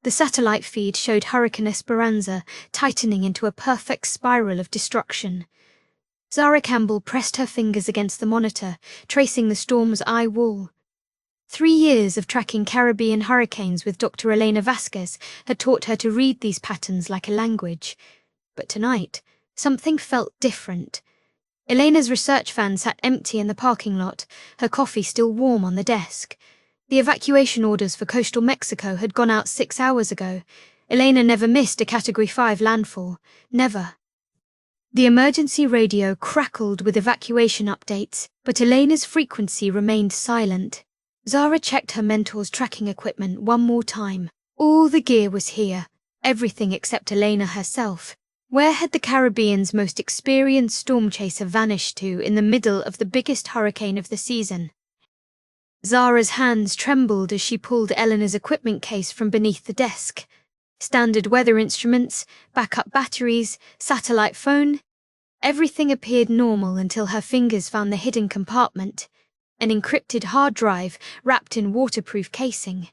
The satellite feed showed Hurricane Esperanza tightening into a perfect spiral of destruction. Zara Campbell pressed her fingers against the monitor, tracing the storm's eye wall. 3 years of tracking Caribbean hurricanes with Dr. Elena Vasquez had taught her to read these patterns like a language. But tonight, something felt different. Elena's research van sat empty in the parking lot, her coffee still warm on the desk. The evacuation orders for coastal Mexico had gone out 6 hours ago. Elena never missed a Category 5 landfall. Never. The emergency radio crackled with evacuation updates, but Elena's frequency remained silent. Zara checked her mentor's tracking equipment one more time. All the gear was here, everything except Elena herself. Where had the Caribbean's most experienced storm chaser vanished to in the middle of the biggest hurricane of the season? Zara's hands trembled as she pulled Eleanor's equipment case from beneath the desk. Standard weather instruments, backup batteries, satellite phone. Everything appeared normal until her fingers found the hidden compartment. An encrypted hard drive wrapped in waterproof casing.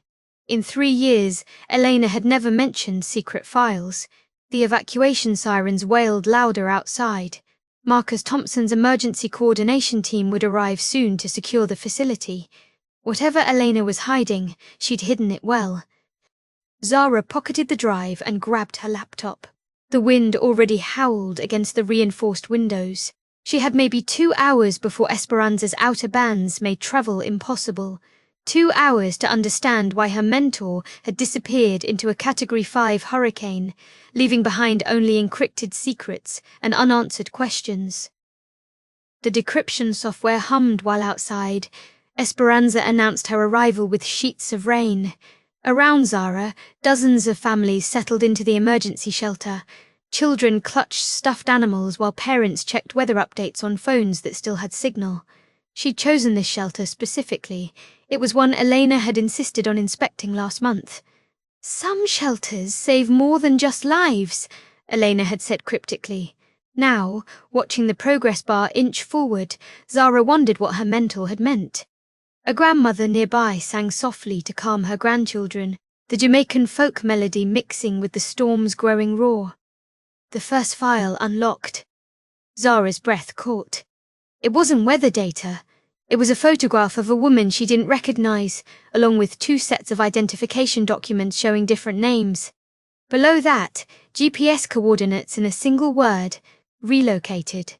In 3 years, Elena had never mentioned secret files. The evacuation sirens wailed louder outside. Marcus Thompson's emergency coordination team would arrive soon to secure the facility. Whatever Elena was hiding, she'd hidden it well. Zara pocketed the drive and grabbed her laptop. The wind already howled against the reinforced windows. She had maybe 2 hours before Esperanza's outer bands made travel impossible. 2 hours to understand why her mentor had disappeared into a Category 5 hurricane, leaving behind only encrypted secrets and unanswered questions. The decryption software hummed while outside. Esperanza announced her arrival with sheets of rain. Around Zara, dozens of families settled into the emergency shelter. Children clutched stuffed animals while parents checked weather updates on phones that still had signal. She'd chosen this shelter specifically. It was one Elena had insisted on inspecting last month. "Some shelters save more than just lives," Elena had said cryptically. Now, watching the progress bar inch forward, Zara wondered what her mentor had meant. A grandmother nearby sang softly to calm her grandchildren, the Jamaican folk melody mixing with the storm's growing roar. The first file unlocked. Zara's breath caught. It wasn't weather data. It was a photograph of a woman she didn't recognize, along with 2 sets of identification documents showing different names. Below that, GPS coordinates in a single word: relocated.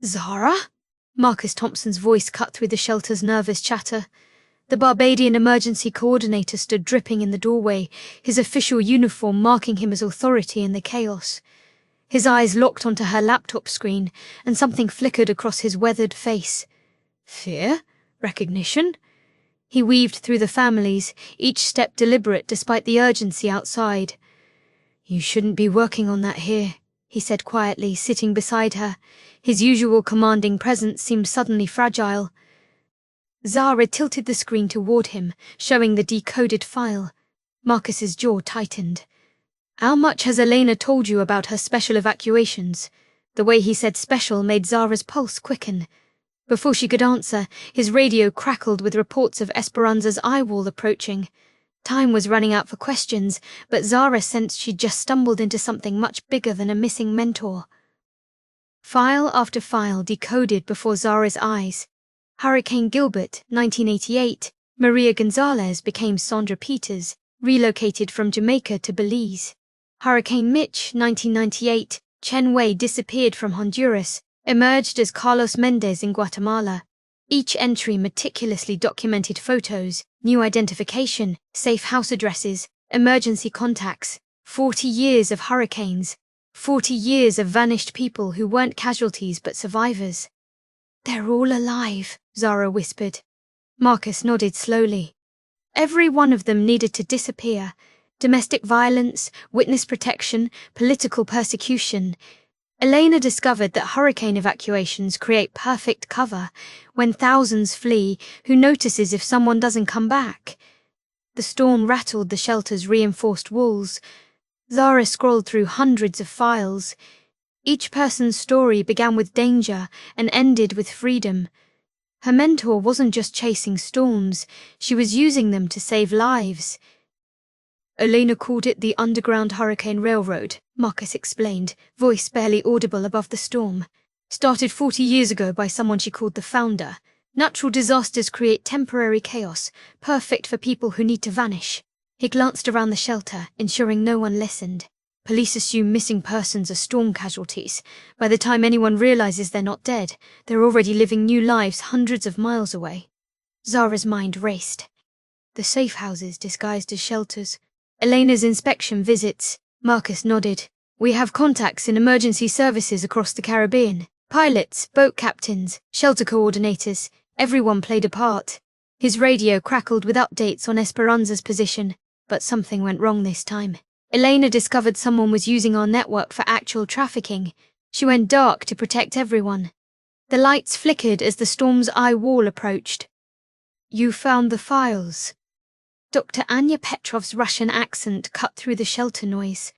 "Zara?" Marcus Thompson's voice cut through the shelter's nervous chatter. The Barbadian emergency coordinator stood dripping in the doorway, his official uniform marking him as authority in the chaos. His eyes locked onto her laptop screen, and something flickered across his weathered face. Fear? Recognition? He weaved through the families, each step deliberate despite the urgency outside. "You shouldn't be working on that here," he said quietly, sitting beside her. His usual commanding presence seemed suddenly fragile. Zara tilted the screen toward him, showing the decoded file. Marcus's jaw tightened. "How much has Elena told you about her special evacuations?" The way he said special made Zara's pulse quicken. Before she could answer, his radio crackled with reports of Esperanza's eye wall approaching. Time was running out for questions, but Zara sensed she'd just stumbled into something much bigger than a missing mentor. File after file decoded before Zara's eyes. Hurricane Gilbert, 1988, Maria Gonzalez became Sandra Peters, relocated from Jamaica to Belize. Hurricane Mitch, 1998, Chen Wei disappeared from Honduras, emerged as Carlos Mendez in Guatemala. Each entry meticulously documented photos, new identification, safe house addresses, emergency contacts, 40 years of hurricanes, 40 years of vanished people who weren't casualties but survivors. "They're all alive," Zara whispered. Marcus nodded slowly. Every one of them needed to disappear. Domestic violence, witness protection, political persecution. Elena discovered that hurricane evacuations create perfect cover. When thousands flee, who notices if someone doesn't come back? The storm rattled the shelter's reinforced walls. Zara scrolled through hundreds of files. Each person's story began with danger and ended with freedom. Her mentor wasn't just chasing storms, she was using them to save lives. Elena called it the Underground Hurricane Railroad, Marcus explained, voice barely audible above the storm. Started 40 years ago by someone she called the Founder. Natural disasters create temporary chaos, perfect for people who need to vanish. He glanced around the shelter, ensuring no one listened. Police assume missing persons are storm casualties. By the time anyone realizes they're not dead, they're already living new lives hundreds of miles away. Zara's mind raced. The safe houses disguised as shelters. Elena's inspection visits. Marcus nodded. We have contacts in emergency services across the Caribbean. Pilots, boat captains, shelter coordinators. Everyone played a part. His radio crackled with updates on Esperanza's position, but something went wrong this time. Elena discovered someone was using our network for actual trafficking. She went dark to protect everyone. The lights flickered as the storm's eye wall approached. You found the files. Dr. Anya Petrov's Russian accent cut through the shelter noise.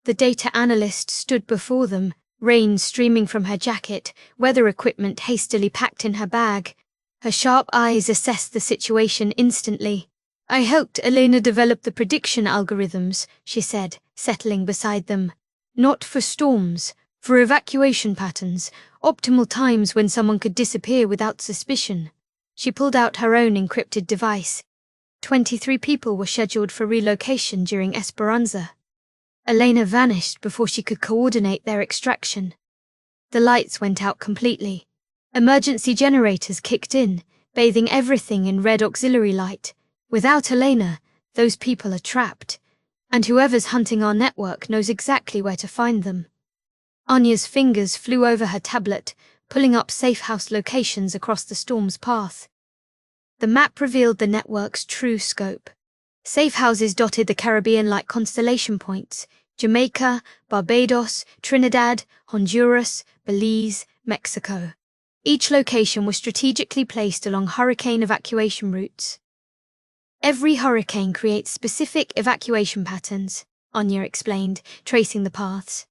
The data analyst stood before them, rain streaming from her jacket, weather equipment hastily packed in her bag. Her sharp eyes assessed the situation instantly. I helped Elena develop the prediction algorithms, she said, settling beside them. Not for storms, for evacuation patterns, optimal times when someone could disappear without suspicion. She pulled out her own encrypted device. 23 people were scheduled for relocation during Esperanza. Elena vanished before she could coordinate their extraction. The lights went out completely. Emergency generators kicked in, bathing everything in red auxiliary light. Without Elena, those people are trapped, and whoever's hunting our network knows exactly where to find them. Anya's fingers flew over her tablet, pulling up safe house locations across the storm's path. The map revealed the network's true scope. Safe houses dotted the Caribbean like constellation points: Jamaica, Barbados, Trinidad, Honduras, Belize, Mexico. Each location was strategically placed along hurricane evacuation routes. Every hurricane creates specific evacuation patterns, Anya explained, tracing the paths.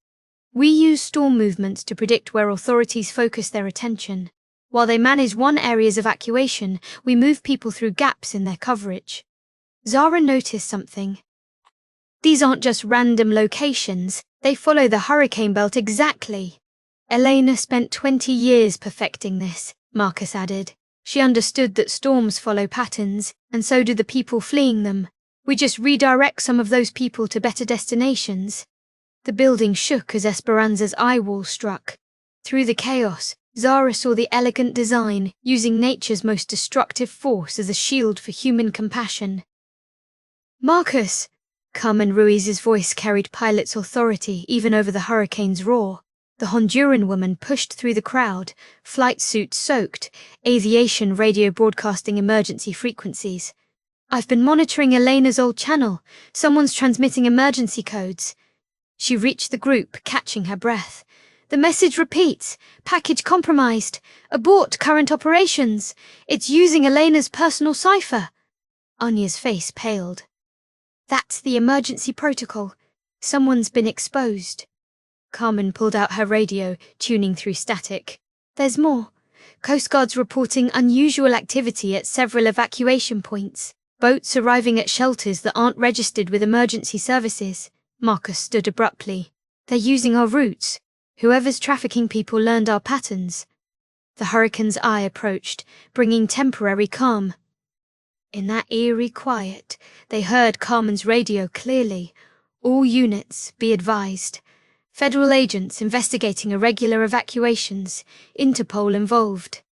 We use storm movements to predict where authorities focus their attention. While they manage one area's evacuation, we move people through gaps in their coverage. Zara noticed something. These aren't just random locations, they follow the hurricane belt exactly. Elena spent 20 years perfecting this, Marcus added. She understood that storms follow patterns, and so do the people fleeing them. We just redirect some of those people to better destinations. The building shook as Esperanza's eye wall struck. Through the chaos, Zara saw the elegant design, using nature's most destructive force as a shield for human compassion. Marcus! Carmen Ruiz's voice carried pilot's authority even over the hurricane's roar. The Honduran woman pushed through the crowd, flight suit soaked, aviation radio broadcasting emergency frequencies. I've been monitoring Elena's old channel. Someone's transmitting emergency codes. She reached the group, catching her breath. The message repeats, package compromised, abort current operations. It's using Elena's personal cipher. Anya's face paled. That's the emergency protocol. Someone's been exposed. Carmen pulled out her radio, tuning through static. There's more. Coast Guard's reporting unusual activity at several evacuation points. Boats arriving at shelters that aren't registered with emergency services. Marcus stood abruptly. They're using our routes. Whoever's trafficking people learned our patterns. The hurricane's eye approached, bringing temporary calm. In that eerie quiet, they heard Carmen's radio clearly. All units, be advised. Federal agents investigating irregular evacuations, Interpol involved.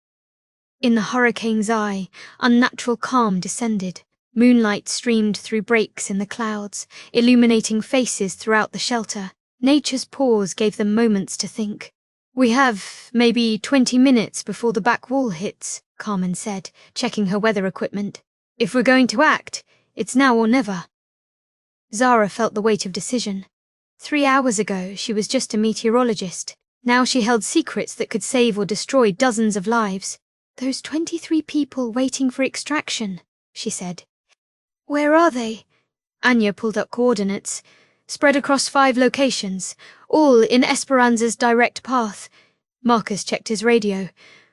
In the hurricane's eye, unnatural calm descended. Moonlight streamed through breaks in the clouds, illuminating faces throughout the shelter. Nature's pause gave them moments to think. We have maybe 20 minutes before the back wall hits, Carmen said, checking her weather equipment. If we're going to act, it's now or never. Zara felt the weight of decision. 3 hours ago, she was just a meteorologist. Now she held secrets that could save or destroy dozens of lives. Those 23 people waiting for extraction, she said. Where are they? Anya pulled up coordinates. Spread across 5 locations, all in Esperanza's direct path. Marcus checked his radio.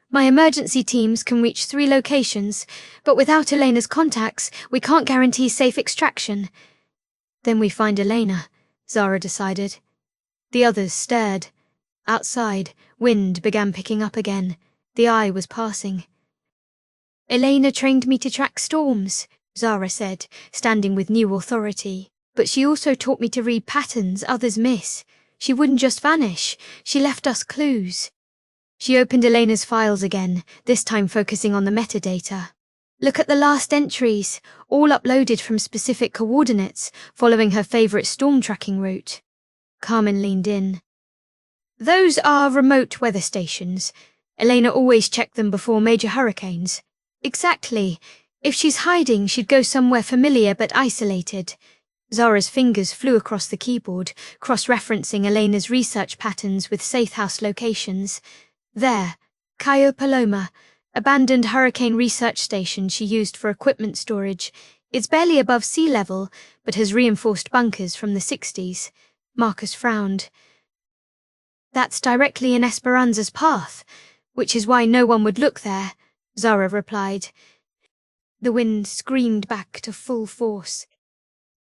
My emergency teams can reach 3 locations, but without Elena's contacts, we can't guarantee safe extraction. Then we find Elena, Zara decided. The others stared. Outside, wind began picking up again. The eye was passing. Elena trained me to track storms, Zara said, standing with new authority. But she also taught me to read patterns others miss. She wouldn't just vanish, she left us clues. She opened Elena's files again, this time focusing on the metadata. Look at the last entries, all uploaded from specific coordinates, following her favourite storm tracking route. Carmen leaned in. Those are remote weather stations. Elena always checked them before major hurricanes. Exactly. If she's hiding, she'd go somewhere familiar but isolated. Zara's fingers flew across the keyboard, cross-referencing Elena's research patterns with safe house locations. There, Cayo Paloma, abandoned hurricane research station she used for equipment storage. It's barely above sea level, but has reinforced bunkers from the 60s. Marcus frowned. That's directly in Esperanza's path, which is why no one would look there, Zara replied. The wind screamed back to full force.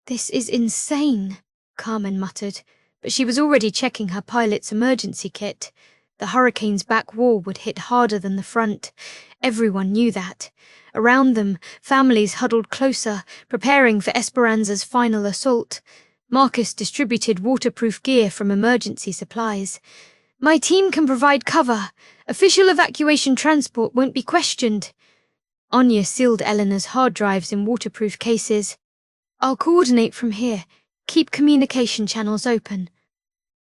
This is insane, Carmen muttered, but she was already checking her pilot's emergency kit. The hurricane's back wall would hit harder than the front. Everyone knew that. Around them, families huddled closer, preparing for Esperanza's final assault. Marcus distributed waterproof gear from emergency supplies. My team can provide cover. Official evacuation transport won't be questioned. Anya sealed Eleanor's hard drives in waterproof cases. I'll coordinate from here. Keep communication channels open.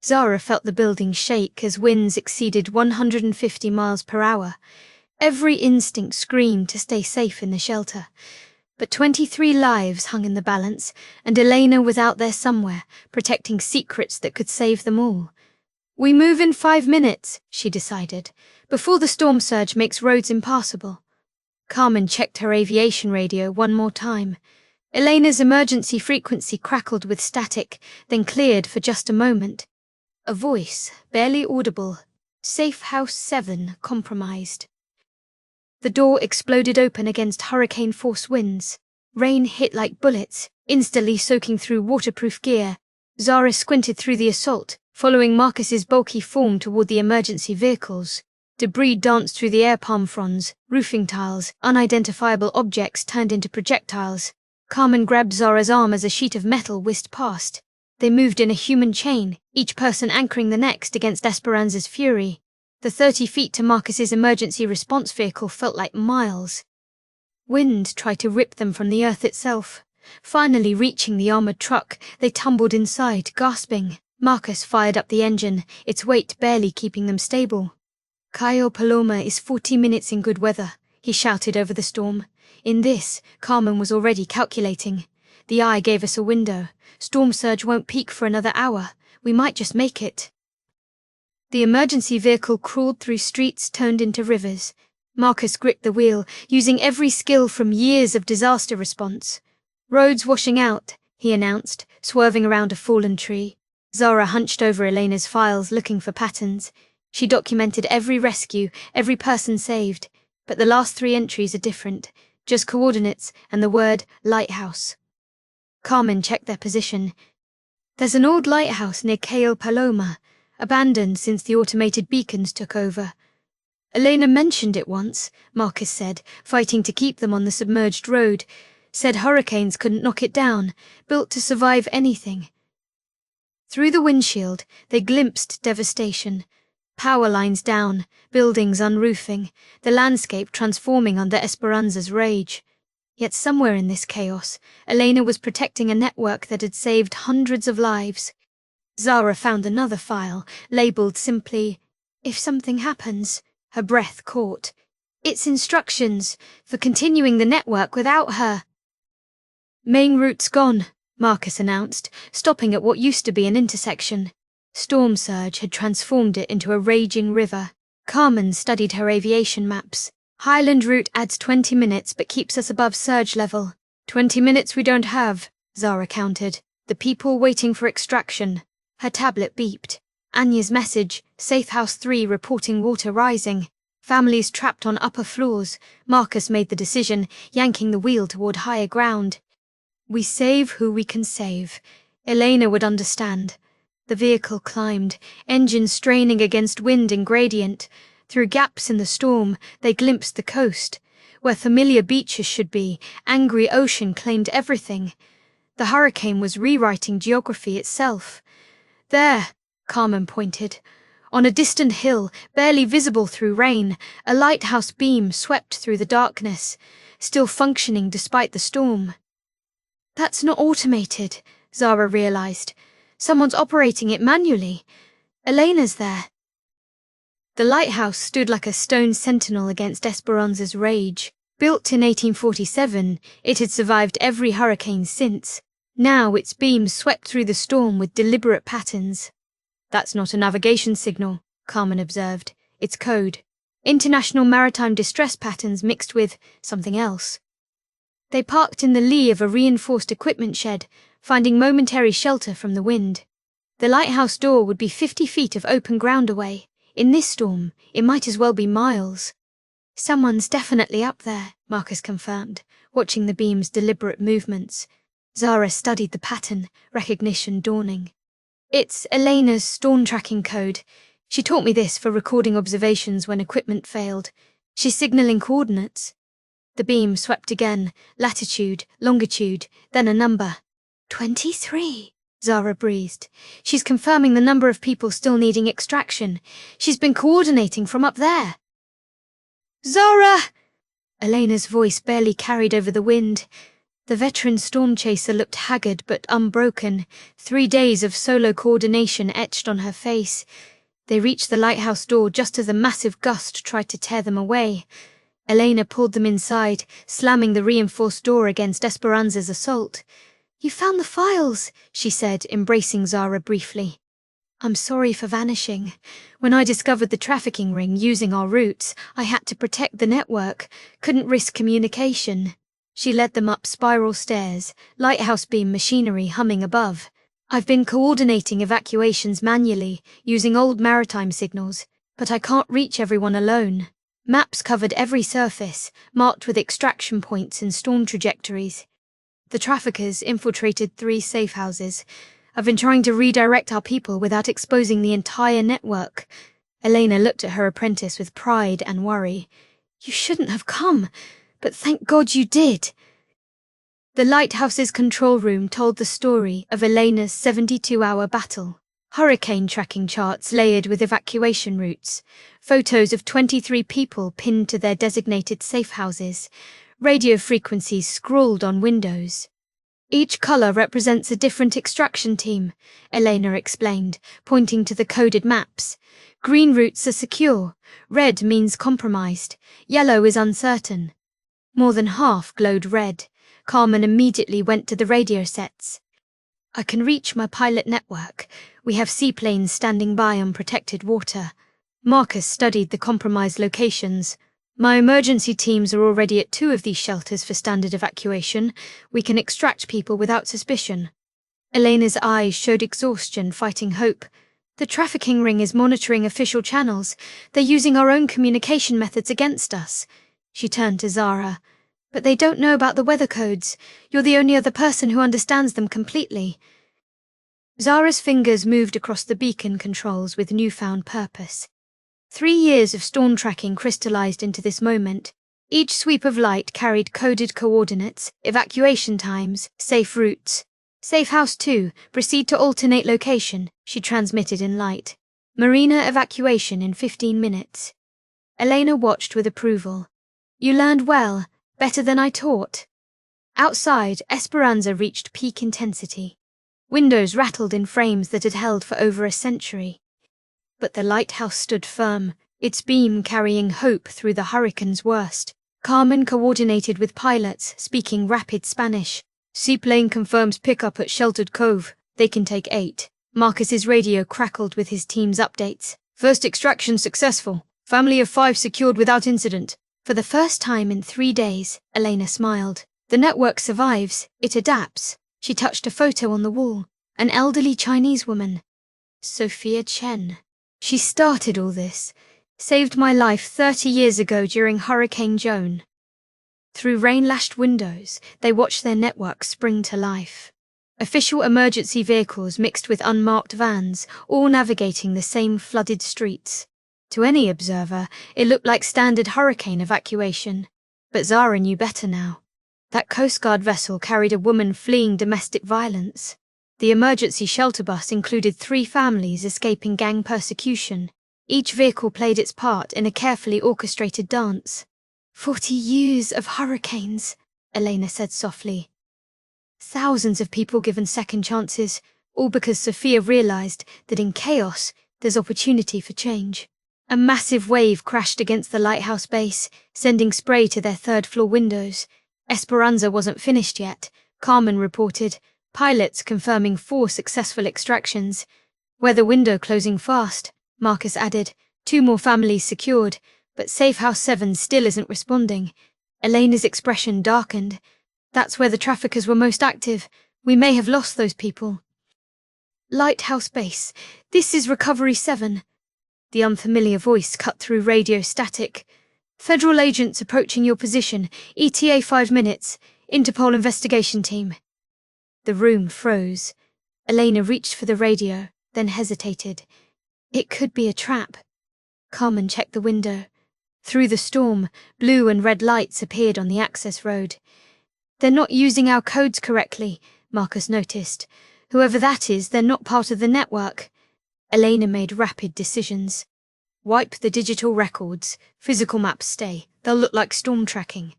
Zara felt the building shake as winds exceeded 150 miles per hour. Every instinct screamed to stay safe in the shelter. But 23 lives hung in the balance, and Elena was out there somewhere, protecting secrets that could save them all. We move in 5 minutes, she decided, before the storm surge makes roads impassable. Carmen checked her aviation radio one more time. Elena's emergency frequency crackled with static, then cleared for just a moment. A voice, barely audible. Safe House 7 compromised. The door exploded open against hurricane-force winds. Rain hit like bullets, instantly soaking through waterproof gear. Zara squinted through the assault, following Marcus's bulky form toward the emergency vehicles. Debris danced through the air palm fronds, roofing tiles, unidentifiable objects turned into projectiles. Carmen grabbed Zara's arm as a sheet of metal whisked past. They moved in a human chain, each person anchoring the next against Esperanza's fury. The 30 feet to Marcus's emergency response vehicle felt like miles. Wind tried to rip them from the earth itself. Finally reaching the armored truck, they tumbled inside, gasping. Marcus fired up the engine, its weight barely keeping them stable. Cayo Paloma is 40 minutes in good weather, he shouted over the storm. In this, Carmen was already calculating. The eye gave us a window. Storm surge won't peak for another hour. We might just make it. The emergency vehicle crawled through streets turned into rivers. Marcus gripped the wheel, using every skill from years of disaster response. Roads washing out, he announced, swerving around a fallen tree. Zara hunched over Elena's files, looking for patterns. She documented every rescue, every person saved. But the last 3 entries are different. Just coordinates and the word lighthouse. Carmen checked their position. There's an old lighthouse near Cayo Paloma, abandoned since the automated beacons took over. Elena mentioned it once, Marcus said, fighting to keep them on the submerged road. Said hurricanes couldn't knock it down, built to survive anything. Through the windshield, they glimpsed devastation. Power lines down, buildings unroofing, the landscape transforming under Esperanza's rage. Yet somewhere in this chaos, Elena was protecting a network that had saved hundreds of lives. Zara found another file, labelled simply, "If something happens," her breath caught. "It's instructions for continuing the network without her." "Main route's gone," Marcus announced, stopping at what used to be an intersection. Storm surge had transformed it into a raging river. Carmen studied her aviation maps. Highland route adds 20 minutes but keeps us above surge level. 20 minutes we don't have, Zara counted. The people waiting for extraction. Her tablet beeped. Anya's message, Safe House 3 reporting water rising. Families trapped on upper floors. Marcus made the decision, yanking the wheel toward higher ground. We save who we can save. Elena would understand. The vehicle climbed, engine straining against wind and gradient. Through gaps in the storm, they glimpsed the coast. Where familiar beaches should be, angry ocean claimed everything. The hurricane was rewriting geography itself. There, Carmen pointed. On a distant hill, barely visible through rain, a lighthouse beam swept through the darkness, still functioning despite the storm. That's not automated, Zara realized. Someone's operating it manually. Elena's there. The lighthouse stood like a stone sentinel against Esperanza's rage. Built in 1847, it had survived every hurricane since. Now its beams swept through the storm with deliberate patterns. That's not a navigation signal, Carmen observed. It's code. International maritime distress patterns mixed with something else. They parked in the lee of a reinforced equipment shed, finding momentary shelter from the wind. The lighthouse door would be 50 feet of open ground away. In this storm, it might as well be miles. Someone's definitely up there, Marcus confirmed, watching the beam's deliberate movements. Zara studied the pattern, recognition dawning. It's Elena's storm tracking code. She taught me this for recording observations when equipment failed. She's signaling coordinates. The beam swept again, latitude, longitude, then a number. 23, Zara breathed. She's confirming the number of people still needing extraction. She's been coordinating from up there. Zara! Elena's voice barely carried over the wind. The veteran storm chaser looked haggard but unbroken, 3 days of solo coordination etched on her face. They reached the lighthouse door just as a massive gust tried to tear them away. Elena pulled them inside, slamming the reinforced door against Esperanza's assault. You found the files, she said, embracing Zara briefly. I'm sorry for vanishing. When I discovered the trafficking ring using our routes, I had to protect the network, couldn't risk communication. She led them up spiral stairs, lighthouse beam machinery humming above. I've been coordinating evacuations manually, using old maritime signals, but I can't reach everyone alone. Maps covered every surface, marked with extraction points and storm trajectories. The traffickers infiltrated 3 safe houses. I've been trying to redirect our people without exposing the entire network. Elena looked at her apprentice with pride and worry. You shouldn't have come, but thank God you did. The lighthouse's control room told the story of Elena's 72-hour battle. Hurricane tracking charts layered with evacuation routes, photos of 23 people pinned to their designated safe houses, radio frequencies scrawled on windows. Each color represents a different extraction team, Elena explained, pointing to the coded maps. Green routes are secure, red means compromised, yellow is uncertain. More than half glowed red. Carmen immediately went to the radio sets. I can reach my pilot network. We have seaplanes standing by on protected water. Marcus studied the compromised locations. My emergency teams are already at 2 of these shelters for standard evacuation. We can extract people without suspicion. Elena's eyes showed exhaustion fighting hope. The trafficking ring is monitoring official channels. They're using our own communication methods against us. She turned to Zara. But they don't know about the weather codes. You're the only other person who understands them completely. Zara's fingers moved across the beacon controls with newfound purpose. 3 years of storm tracking crystallized into this moment. Each sweep of light carried coded coordinates, evacuation times, safe routes. Safe House 2, proceed to alternate location, she transmitted in light. Marina evacuation in 15 minutes. Elena watched with approval. You learned well, better than I taught. Outside, Esperanza reached peak intensity. Windows rattled in frames that had held for over a century. But the lighthouse stood firm, its beam carrying hope through the hurricane's worst. Carmen coordinated with pilots, speaking rapid Spanish. Seaplane confirms pickup at Sheltered Cove. They can take 8. Marcus's radio crackled with his team's updates. First extraction successful. Family of 5 secured without incident. For the first time in 3 days, Elena smiled. The network survives. It adapts. She touched a photo on the wall. An elderly Chinese woman. Sophia Chen. She started all this. Saved my life 30 years ago during Hurricane Joan. Through rain-lashed windows, they watched their network spring to life. Official emergency vehicles mixed with unmarked vans, all navigating the same flooded streets. To any observer, it looked like standard hurricane evacuation. But Zara knew better now. That Coast Guard vessel carried a woman fleeing domestic violence. The emergency shelter bus included 3 families escaping gang persecution. Each vehicle played its part in a carefully orchestrated dance. 40 years of hurricanes, Elena said softly. Thousands of people given second chances, all because Sophia realized that in chaos, there's opportunity for change. A massive wave crashed against the lighthouse base, sending spray to their third-floor windows. Esperanza wasn't finished yet, Carmen reported, pilots confirming 4 successful extractions. Weather window closing fast, Marcus added, 2 more families secured, but Safe House 7 still isn't responding. Elena's expression darkened. That's where the traffickers were most active. We may have lost those people. Lighthouse Base, this is Recovery 7. The unfamiliar voice cut through radio static. Federal agents approaching your position. ETA 5 minutes. Interpol investigation team. The room froze. Elena reached for the radio, then hesitated. It could be a trap. Carmen checked the window. Through the storm, blue and red lights appeared on the access road. They're not using our codes correctly, Marcus noticed. Whoever that is, they're not part of the network. Elena made rapid decisions. Wipe the digital records. Physical maps stay. They'll look like storm tracking.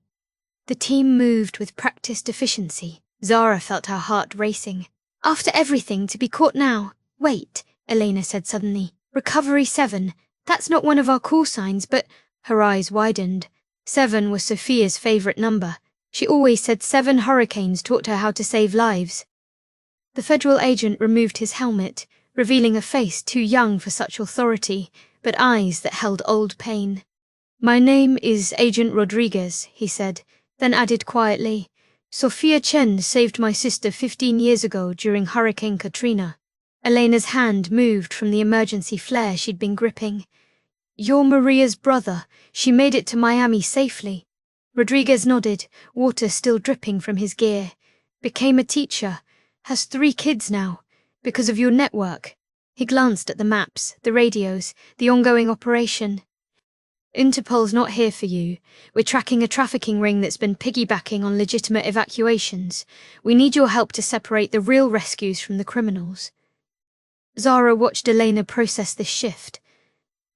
The team moved with practiced efficiency. Zara felt her heart racing. After everything, to be caught now. Wait, Elena said suddenly. Recovery 7. That's not one of our call signs, but... Her eyes widened. 7 was Sophia's favorite number. She always said 7 hurricanes taught her how to save lives. The federal agent removed his helmet, revealing a face too young for such authority, but eyes that held old pain. My name is Agent Rodriguez, he said, then added quietly, Sophia Chen saved my sister 15 years ago during Hurricane Katrina. Elena's hand moved from the emergency flare she'd been gripping. You're Maria's brother. She made it to Miami safely. Rodriguez nodded, water still dripping from his gear. Became a teacher. Has 3 kids now. Because of your network. He glanced at the maps, the radios, the ongoing operation. Interpol's not here for you. We're tracking a trafficking ring that's been piggybacking on legitimate evacuations. We need your help to separate the real rescues from the criminals. Zara watched Elena process this shift.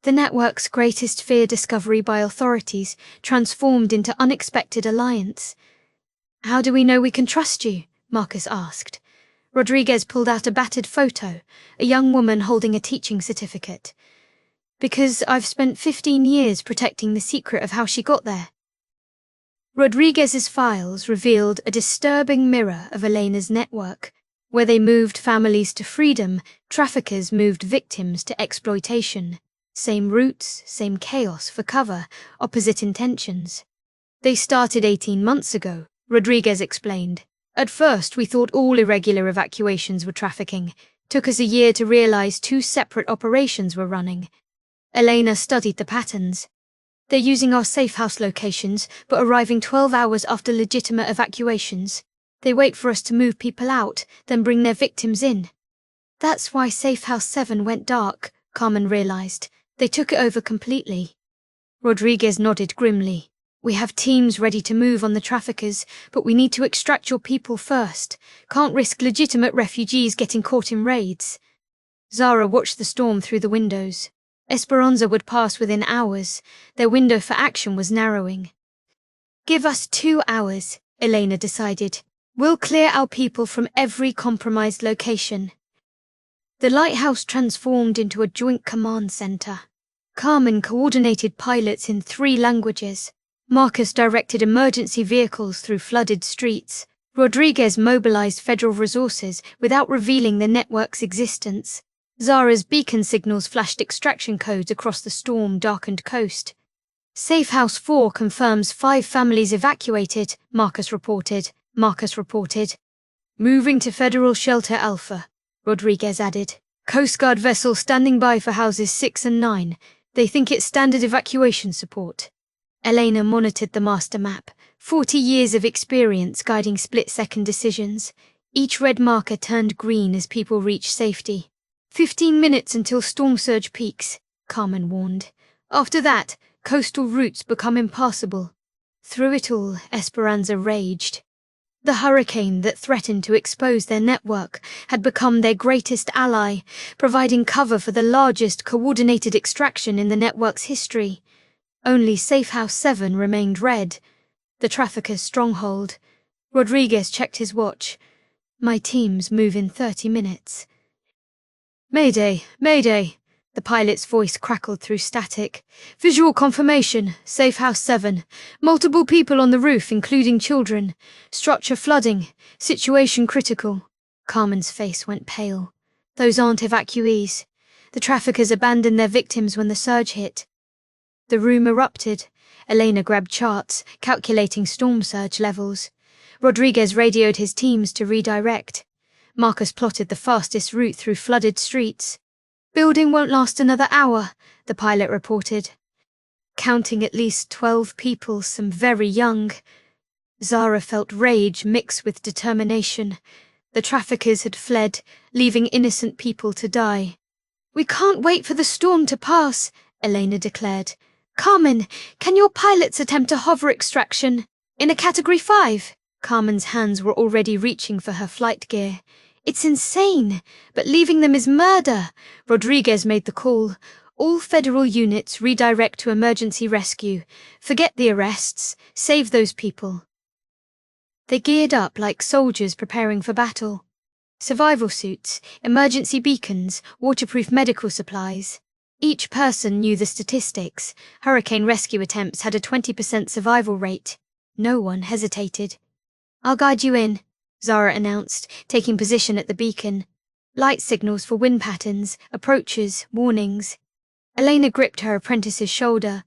The network's greatest fear discovery by authorities transformed into unexpected alliance. How do we know we can trust you? Marcus asked. Rodriguez pulled out a battered photo, a young woman holding a teaching certificate. Because I've spent 15 years protecting the secret of how she got there. Rodriguez's files revealed a disturbing mirror of Elena's network. Where they moved families to freedom, traffickers moved victims to exploitation. Same routes, same chaos for cover, opposite intentions. They started 18 months ago, Rodriguez explained. At first, we thought all irregular evacuations were trafficking. Took us a year to realize 2 separate operations were running. Elena studied the patterns. They're using our safe house locations, but arriving 12 hours after legitimate evacuations. They wait for us to move people out, then bring their victims in. That's why Safe House 7 went dark, Carmen realized. They took it over completely. Rodriguez nodded grimly. We have teams ready to move on the traffickers, but we need to extract your people first. Can't risk legitimate refugees getting caught in raids. Zara watched the storm through the windows. Esperanza would pass within hours. Their window for action was narrowing. Give us 2 hours, Elena decided. We'll clear our people from every compromised location. The lighthouse transformed into a joint command center. Carmen coordinated pilots in 3 languages. Marcus directed emergency vehicles through flooded streets. Rodriguez mobilized federal resources without revealing the network's existence. Zara's beacon signals flashed extraction codes across the storm-darkened coast. Safe House 4 confirms 5 families evacuated, Marcus reported. Moving to Federal Shelter Alpha, Rodriguez added. Coast Guard vessel standing by for houses 6 and 9. They think it's standard evacuation support. Elena monitored the master map. 40 years of experience guiding split-second decisions. Each red marker turned green as people reached safety. 15 minutes until storm surge peaks, Carmen warned. After that, coastal routes become impassable. Through it all, Esperanza raged. The hurricane that threatened to expose their network had become their greatest ally, providing cover for the largest coordinated extraction in the network's history. Only Safe House 7 remained red, the trafficker's stronghold. Rodriguez checked his watch. My teams move in 30 minutes. Mayday, mayday, the pilot's voice crackled through static. Visual confirmation, Safe House 7. Multiple people on the roof, including children. Structure flooding. Situation critical. Carmen's face went pale. Those aren't evacuees. The traffickers abandoned their victims when the surge hit. The room erupted. Elena grabbed charts, calculating storm surge levels. Rodriguez radioed his teams to redirect. Marcus plotted the fastest route through flooded streets. Building won't last another hour, the pilot reported. Counting at least 12 people, some very young. Zara felt rage mixed with determination. The traffickers had fled, leaving innocent people to die. We can't wait for the storm to pass, Elena declared. Carmen, can your pilots attempt a hover extraction? In a Category 5? Carmen's hands were already reaching for her flight gear. It's insane, but leaving them is murder. Rodriguez made the call. All federal units redirect to emergency rescue. Forget the arrests. Save those people. They geared up like soldiers preparing for battle. Survival suits, emergency beacons, waterproof medical supplies. Each person knew the statistics. Hurricane rescue attempts had a 20% survival rate. No one hesitated. I'll guide you in, Zara announced, taking position at the beacon. Light signals for wind patterns, approaches, warnings. Elena gripped her apprentice's shoulder.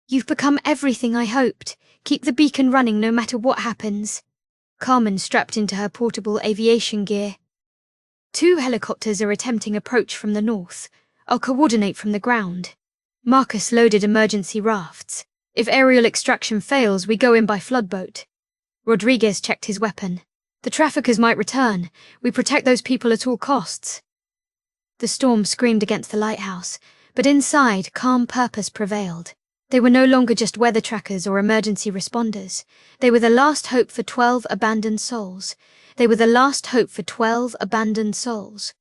You've become everything I hoped. Keep the beacon running no matter what happens. Carmen strapped into her portable aviation gear. 2 helicopters are attempting approach from the north. I'll coordinate from the ground. Marcus loaded emergency rafts. If aerial extraction fails, we go in by floodboat. Rodriguez checked his weapon. The traffickers might return. We protect those people at all costs. The storm screamed against the lighthouse, but inside, calm purpose prevailed. They were no longer just weather trackers or emergency responders. They were the last hope for 12 abandoned souls. They were the last hope for 12 abandoned souls.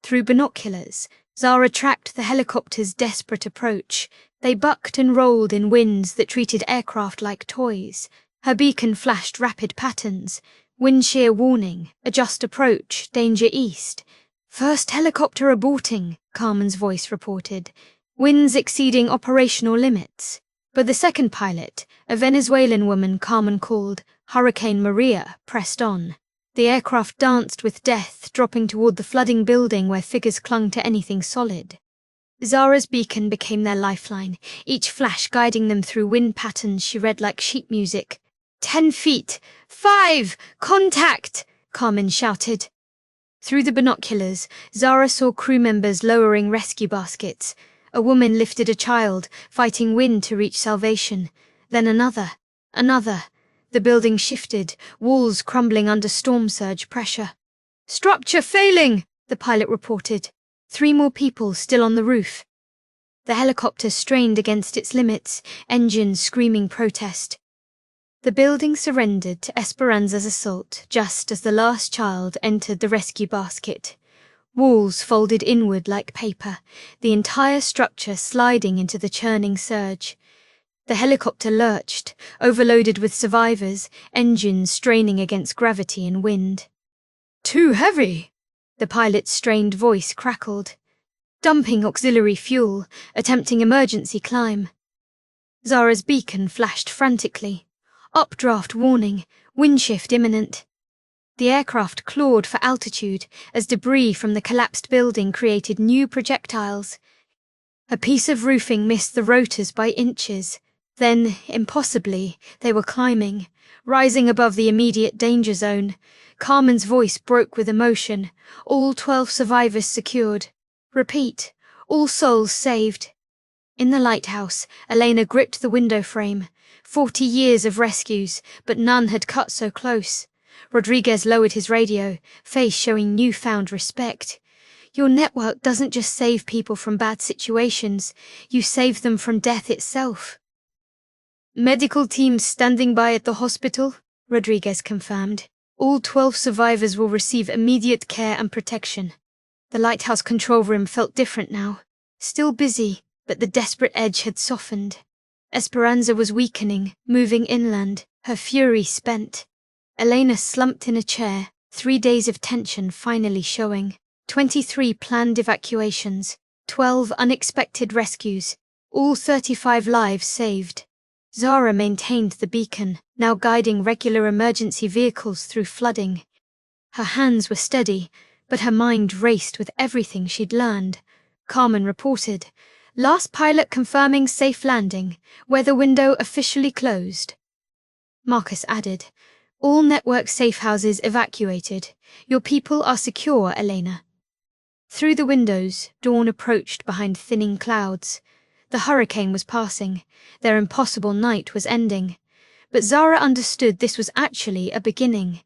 Through binoculars, Zara tracked the helicopter's desperate approach. They bucked and rolled in winds that treated aircraft like toys. Her beacon flashed rapid patterns. Wind shear warning, adjust approach, danger east. First helicopter aborting, Carmen's voice reported. Winds exceeding operational limits. But the second pilot, a Venezuelan woman Carmen called Hurricane Maria, pressed on. The aircraft danced with death, dropping toward the flooding building where figures clung to anything solid. Zara's beacon became their lifeline, each flash guiding them through wind patterns she read like sheet music. 10 feet! 5! Contact! Carmen shouted. Through the binoculars, Zara saw crew members lowering rescue baskets. A woman lifted a child, fighting wind to reach salvation. Then another. The building shifted, walls crumbling under storm surge pressure. Structure failing, the pilot reported. 3 more people still on the roof. The helicopter strained against its limits, engines screaming protest. The building surrendered to Esperanza's assault just as the last child entered the rescue basket. Walls folded inward like paper, the entire structure sliding into the churning surge. The helicopter lurched, overloaded with survivors, engines straining against gravity and wind. Too heavy, the pilot's strained voice crackled. Dumping auxiliary fuel, attempting emergency climb. Zara's beacon flashed frantically. Updraft warning, windshift imminent. The aircraft clawed for altitude as debris from the collapsed building created new projectiles. A piece of roofing missed the rotors by inches. Then, impossibly, they were climbing, rising above the immediate danger zone. Carmen's voice broke with emotion. All 12 survivors secured. Repeat, all souls saved. In the lighthouse, Elena gripped the window frame. 40 years of rescues, but none had cut so close. Rodriguez lowered his radio, face showing newfound respect. Your network doesn't just save people from bad situations, you save them from death itself. Medical teams standing by at the hospital, Rodriguez confirmed. All 12 survivors will receive immediate care and protection. The lighthouse control room felt different now. Still busy, but the desperate edge had softened. Esperanza was weakening, moving inland, her fury spent. Elena slumped in a chair, 3 days of tension finally showing. 23 planned evacuations, 12 unexpected rescues, all 35 lives saved. Zara maintained the beacon, now guiding regular emergency vehicles through flooding. Her hands were steady, but her mind raced with everything she'd learned. Carmen reported, "Last pilot confirming safe landing. Weather window officially closed." Marcus added, "All network safe houses evacuated. Your people are secure, Elena." Through the windows, dawn approached behind thinning clouds. The hurricane was passing. Their impossible night was ending. But Zara understood this was actually a beginning.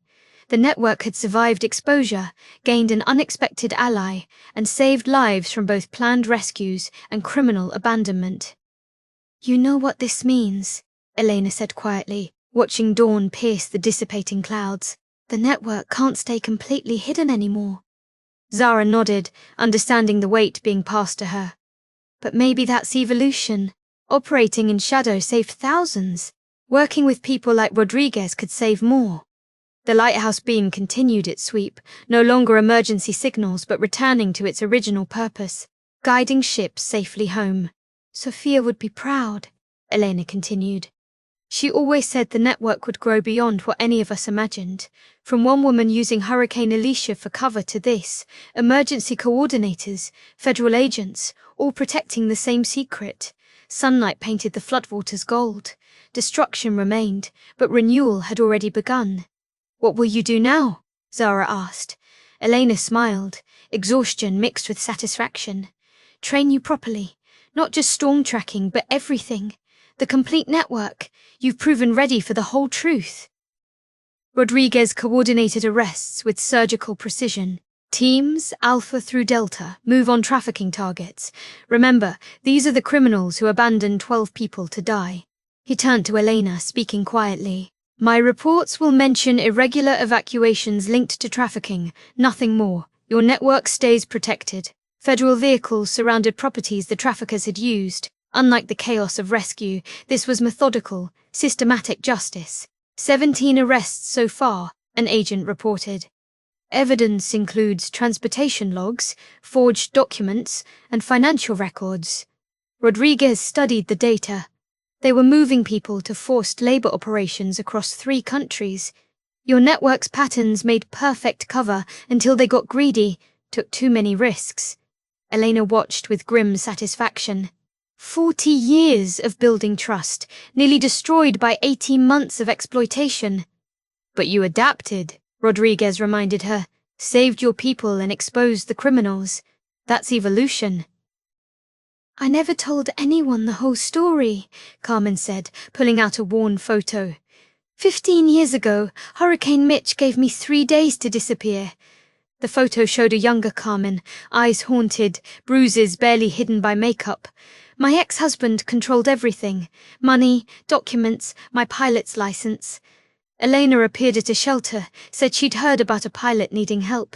The network had survived exposure, gained an unexpected ally, and saved lives from both planned rescues and criminal abandonment. "You know what this means," Elena said quietly, watching dawn pierce the dissipating clouds. "The network can't stay completely hidden anymore." Zara nodded, understanding the weight being passed to her. "But maybe that's evolution. Operating in shadow saved thousands. Working with people like Rodriguez could save more." The lighthouse beam continued its sweep, no longer emergency signals but returning to its original purpose, guiding ships safely home. "Sophia would be proud," Elena continued. "She always said the network would grow beyond what any of us imagined. From one woman using Hurricane Alicia for cover to this, emergency coordinators, federal agents, all protecting the same secret. Sunlight painted the floodwaters gold. Destruction remained, but renewal had already begun." "What will you do now?" Zara asked. Elena smiled, exhaustion mixed with satisfaction. "Train you properly. Not just storm tracking, but everything. The complete network. You've proven ready for the whole truth." Rodriguez coordinated arrests with surgical precision. "Teams, Alpha through Delta, move on trafficking targets. Remember, these are the criminals who abandoned 12 people to die." He turned to Elena, speaking quietly. "My reports will mention irregular evacuations linked to trafficking, nothing more. Your network stays protected." Federal vehicles surrounded properties the traffickers had used. Unlike the chaos of rescue, this was methodical, systematic justice. 17 arrests so far, an agent reported. Evidence includes transportation logs, forged documents, and financial records. Rodriguez studied the data. They were moving people to forced labor operations across 3 countries. Your network's patterns made perfect cover until they got greedy, took too many risks. Elena watched with grim satisfaction. 40 years of building trust, nearly destroyed by 18 months of exploitation. "But you adapted," Rodriguez reminded her. "Saved your people and exposed the criminals. That's evolution." "I never told anyone the whole story," Carmen said, pulling out a worn photo. 15 years ago, Hurricane Mitch gave me 3 days to disappear." The photo showed a younger Carmen, eyes haunted, bruises barely hidden by makeup. "My ex-husband controlled everything. Money, documents, my pilot's license." Elena appeared at a shelter, said she'd heard about a pilot needing help.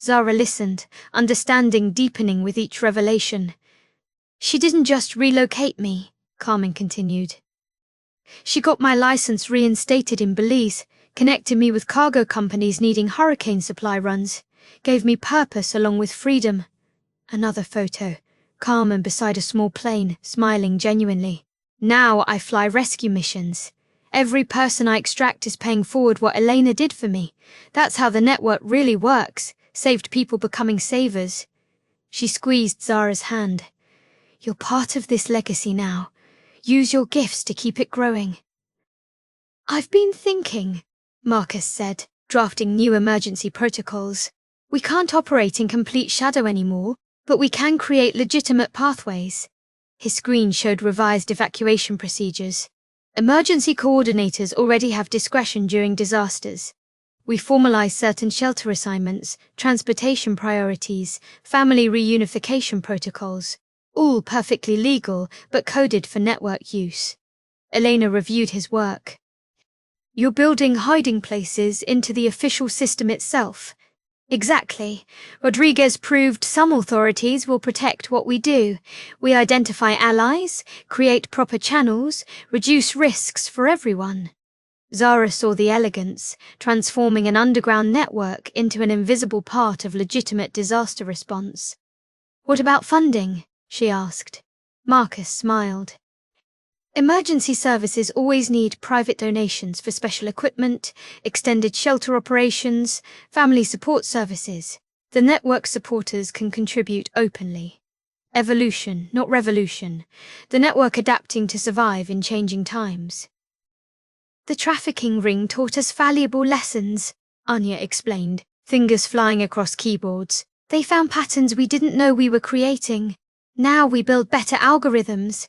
Zara listened, understanding deepening with each revelation. "She didn't just relocate me," Carmen continued. "She got my license reinstated in Belize, connected me with cargo companies needing hurricane supply runs, gave me purpose along with freedom." Another photo, Carmen beside a small plane, smiling genuinely. "Now I fly rescue missions. Every person I extract is paying forward what Elena did for me. That's how the network really works, saved people becoming savers." She squeezed Zara's hand. "You're part of this legacy now. Use your gifts to keep it growing." "I've been thinking," Marcus said, drafting new emergency protocols. "We can't operate in complete shadow anymore, but we can create legitimate pathways." His screen showed revised evacuation procedures. Emergency coordinators already have discretion during disasters. We formalize certain shelter assignments, transportation priorities, family reunification protocols, all perfectly legal but coded for network use. Elena reviewed his work. You're building hiding places into the official system itself. Exactly. Rodriguez proved some authorities will protect what we do. We identify allies, create proper channels, reduce risks for everyone. Zara saw the elegance, transforming an underground network into an invisible part of legitimate disaster response. What about funding? She asked. Marcus smiled. Emergency services always need private donations for special equipment, extended shelter operations, family support services. The network supporters can contribute openly. Evolution, not revolution. The network adapting to survive in changing times. The trafficking ring taught us valuable lessons, Anya explained, fingers flying across keyboards. They found patterns we didn't know we were creating. Now we build better algorithms.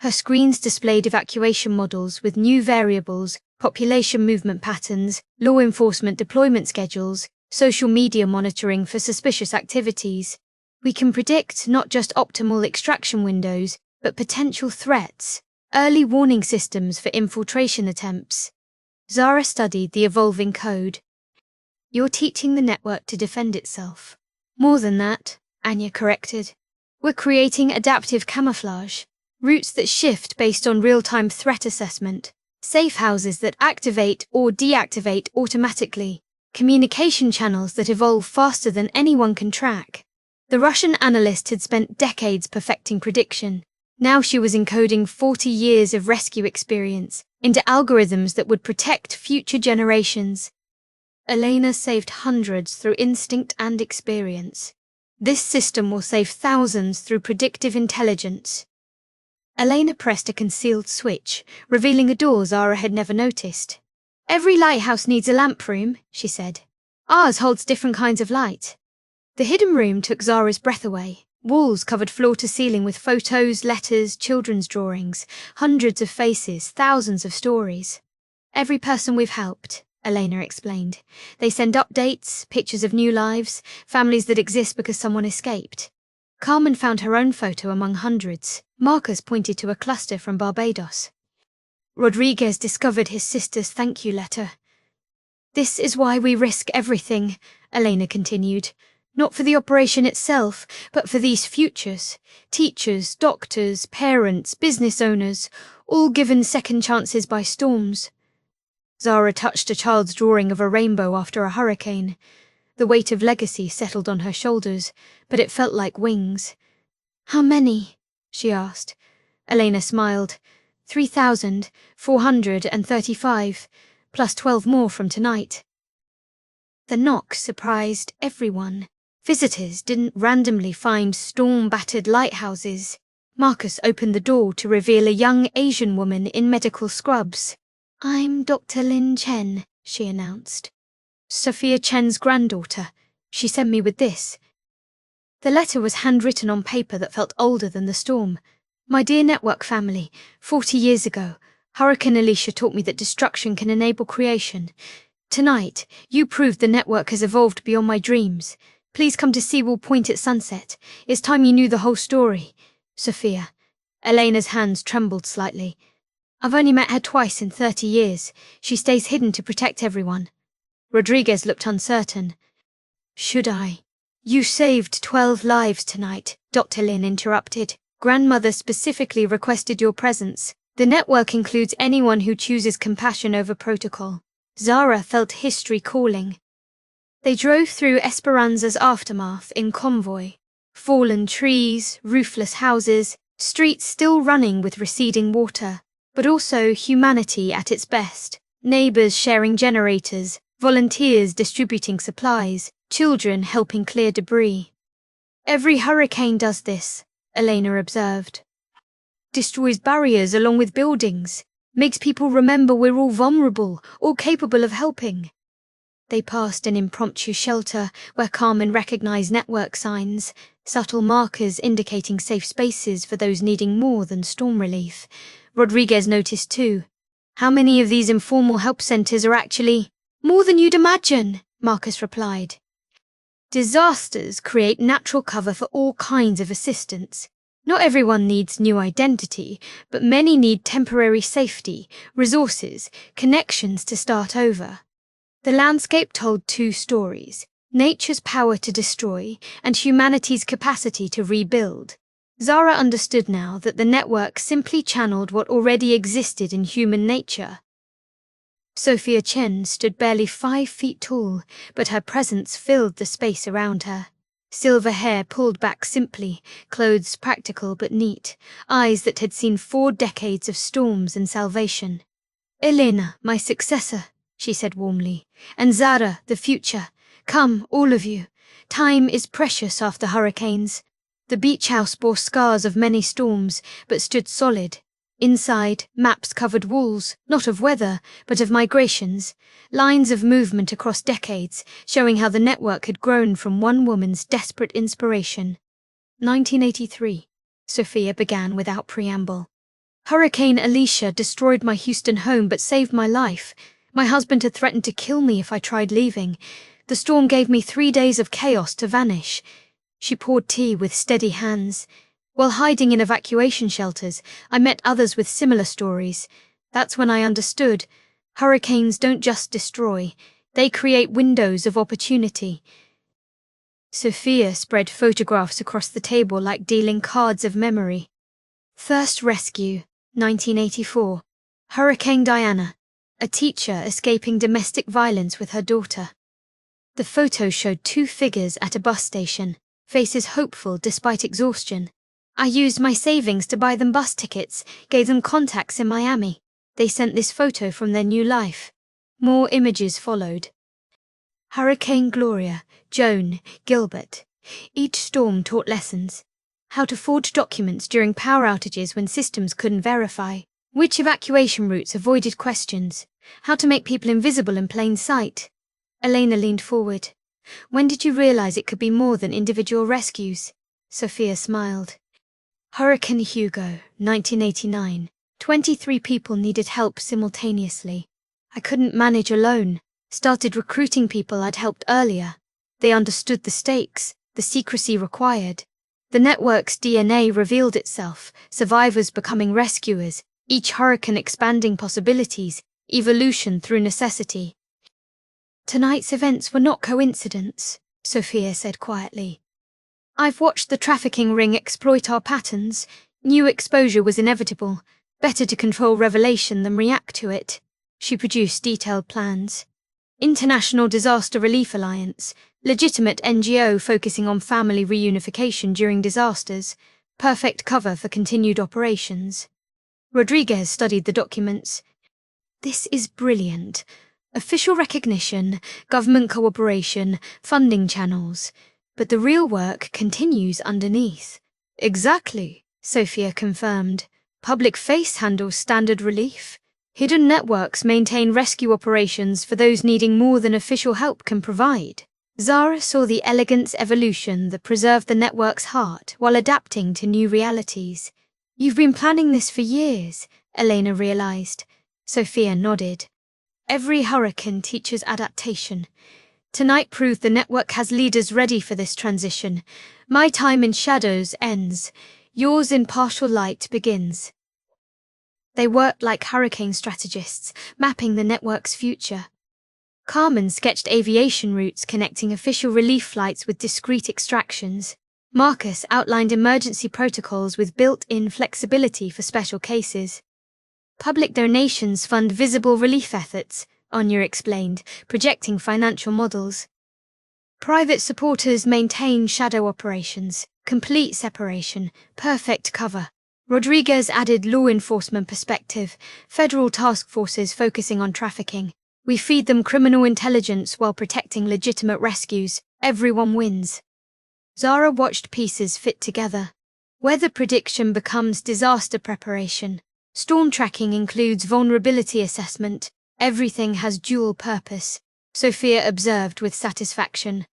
Her screens displayed evacuation models with new variables, population movement patterns, law enforcement deployment schedules, social media monitoring for suspicious activities. We can predict not just optimal extraction windows, but potential threats, early warning systems for infiltration attempts. Zara studied the evolving code. You're teaching the network to defend itself. More than that, Anya corrected. We're creating adaptive camouflage. Routes that shift based on real-time threat assessment, safe houses that activate or deactivate automatically, communication channels that evolve faster than anyone can track. The Russian analyst had spent decades perfecting prediction. Now she was encoding 40 years of rescue experience into algorithms that would protect future generations. Elena saved hundreds through instinct and experience. This system will save thousands through predictive intelligence. Elena pressed a concealed switch, revealing a door Zara had never noticed. Every lighthouse needs a lamp room, she said. Ours holds different kinds of light. The hidden room took Zara's breath away. Walls covered floor to ceiling with photos, letters, children's drawings, hundreds of faces, thousands of stories. Every person we've helped, Elena explained. They send updates, pictures of new lives, families that exist because someone escaped. Carmen found her own photo among hundreds. Marcus pointed to a cluster from Barbados. Rodriguez discovered his sister's thank you letter. This is why we risk everything, Elena continued. Not for the operation itself, but for these futures. Teachers, doctors, parents, business owners, all given second chances by storms. Zara touched a child's drawing of a rainbow after a hurricane. The weight of legacy settled on her shoulders, but it felt like wings. How many? She asked. Elena smiled. 3,435, plus 12 more from tonight. The knock surprised everyone. Visitors didn't randomly find storm-battered lighthouses. Marcus opened the door to reveal a young Asian woman in medical scrubs. I'm Dr. Lin Chen, she announced. Sophia Chen's granddaughter. She sent me with this. The letter was handwritten on paper that felt older than the storm. My dear network family, 40 years ago, Hurricane Alicia taught me that destruction can enable creation. Tonight, you proved the network has evolved beyond my dreams. Please come to Seawall Point at sunset. It's time you knew the whole story. Sophia. Elena's hands trembled slightly. I've only met her twice in 30 years. She stays hidden to protect everyone. Rodriguez looked uncertain. Should I? You saved 12 lives tonight, Dr. Lin interrupted. Grandmother specifically requested your presence. The network includes anyone who chooses compassion over protocol. Zara felt history calling. They drove through Esperanza's aftermath in convoy. Fallen trees, roofless houses, streets still running with receding water, but also humanity at its best. Neighbors sharing generators, volunteers distributing supplies, children helping clear debris. Every hurricane does this, Elena observed. Destroys barriers along with buildings, makes people remember we're all vulnerable, all capable of helping. They passed an impromptu shelter where Carmen recognized network signs. subtle markers indicating safe spaces for those needing more than storm relief. Rodriguez noticed too. How many of these informal help centers are actually— "More than you'd imagine," Marcus replied. Disasters create natural cover for all kinds of assistance. Not everyone needs new identity, but many need temporary safety, resources, connections to start over. The landscape told two stories: nature's power to destroy and humanity's capacity to rebuild. Zara understood now that the network simply channeled what already existed in human nature. Sophia Chen stood barely 5 feet tall, but her presence filled the space around her. Silver hair pulled back simply, clothes practical but neat, eyes that had seen 4 decades of storms and salvation. "Elena, my successor," she said warmly, "and Zara, the future. Come, all of you. Time is precious after hurricanes." The beach house bore scars of many storms, but stood solid. Inside, maps covered walls, not of weather, but of migrations, lines of movement across decades, showing how the network had grown from one woman's desperate inspiration. 1983, Sophia began without preamble. "Hurricane Alicia destroyed my Houston home but saved my life. My husband had threatened to kill me if I tried leaving. The storm gave me 3 days of chaos to vanish." She poured tea with steady hands. "While hiding in evacuation shelters, I met others with similar stories. That's when I understood. Hurricanes don't just destroy, they create windows of opportunity." Sophia spread photographs across the table like dealing cards of memory. First rescue, 1984. Hurricane Diana, a teacher escaping domestic violence with her daughter. The photo showed 2 figures at a bus station, faces hopeful despite exhaustion. "I used my savings to buy them bus tickets, gave them contacts in Miami. They sent this photo from their new life." More images followed. Hurricane Gloria, Joan, Gilbert. Each storm taught lessons. How to forge documents during power outages when systems couldn't verify. Which evacuation routes avoided questions. How to make people invisible in plain sight. Elena leaned forward. "When did you realize it could be more than individual rescues?" Sophia smiled. Hurricane Hugo, 1989. 23 people needed help simultaneously. I couldn't manage alone. Started recruiting people I'd helped earlier. They understood the stakes, the secrecy required. The network's DNA revealed itself, survivors becoming rescuers, each hurricane expanding possibilities, evolution through necessity. "Tonight's events were not coincidence," Sophia said quietly. "I've watched the trafficking ring exploit our patterns. New exposure was inevitable. Better to control revelation than react to it." She produced detailed plans. International Disaster Relief Alliance, legitimate NGO focusing on family reunification during disasters, perfect cover for continued operations. Rodriguez studied the documents. "This is brilliant. Official recognition, government cooperation, funding channels. But the real work continues underneath." "Exactly," Sophia confirmed. "Public face handles standard relief. Hidden networks maintain rescue operations for those needing more than official help can provide." Zara saw the elegance evolution that preserved the network's heart while adapting to new realities. "You've been planning this for years," Elena realized. Sophia nodded. "Every hurricane teaches adaptation. Tonight proved the network has leaders ready for this transition. My time in shadows ends. Yours in partial light begins." They worked like hurricane strategists, mapping the network's future. Carmen sketched aviation routes connecting official relief flights with discrete extractions. Marcus outlined emergency protocols with built-in flexibility for special cases. "Public donations fund visible relief efforts," Anya explained, projecting financial models. "Private supporters maintain shadow operations, complete separation, perfect cover." Rodriguez added law enforcement perspective, federal task forces focusing on trafficking. "We feed them criminal intelligence while protecting legitimate rescues. Everyone wins." Zara watched pieces fit together. Weather prediction becomes disaster preparation. Storm tracking includes vulnerability assessment. Everything has dual purpose, Sophia observed with satisfaction.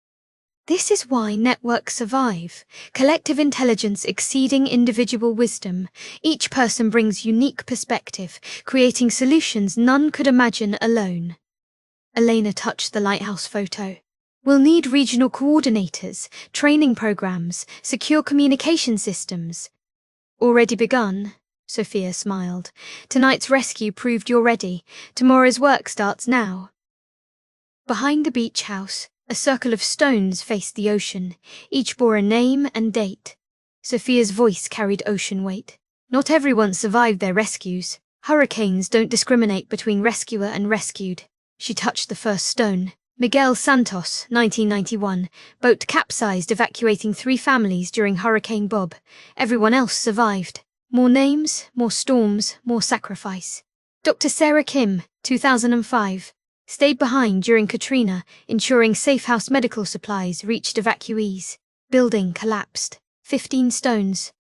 This is why networks survive, collective intelligence exceeding individual wisdom. Each person brings unique perspective, creating solutions none could imagine alone. Elena touched the lighthouse photo. We'll need regional coordinators, training programs, secure communication systems. Already begun, Sophia smiled. Tonight's rescue proved you're ready. Tomorrow's work starts now. Behind the beach house, a circle of stones faced the ocean. Each bore a name and date. Sophia's voice carried ocean weight. Not everyone survived their rescues. Hurricanes don't discriminate between rescuer and rescued. She touched the first stone. Miguel Santos, 1991. Boat capsized, evacuating 3 families during Hurricane Bob. Everyone else survived. More names, more storms, more sacrifice. Dr. Sarah Kim, 2005. Stayed behind during Katrina, ensuring safe house medical supplies reached evacuees. Building collapsed. 15 stones.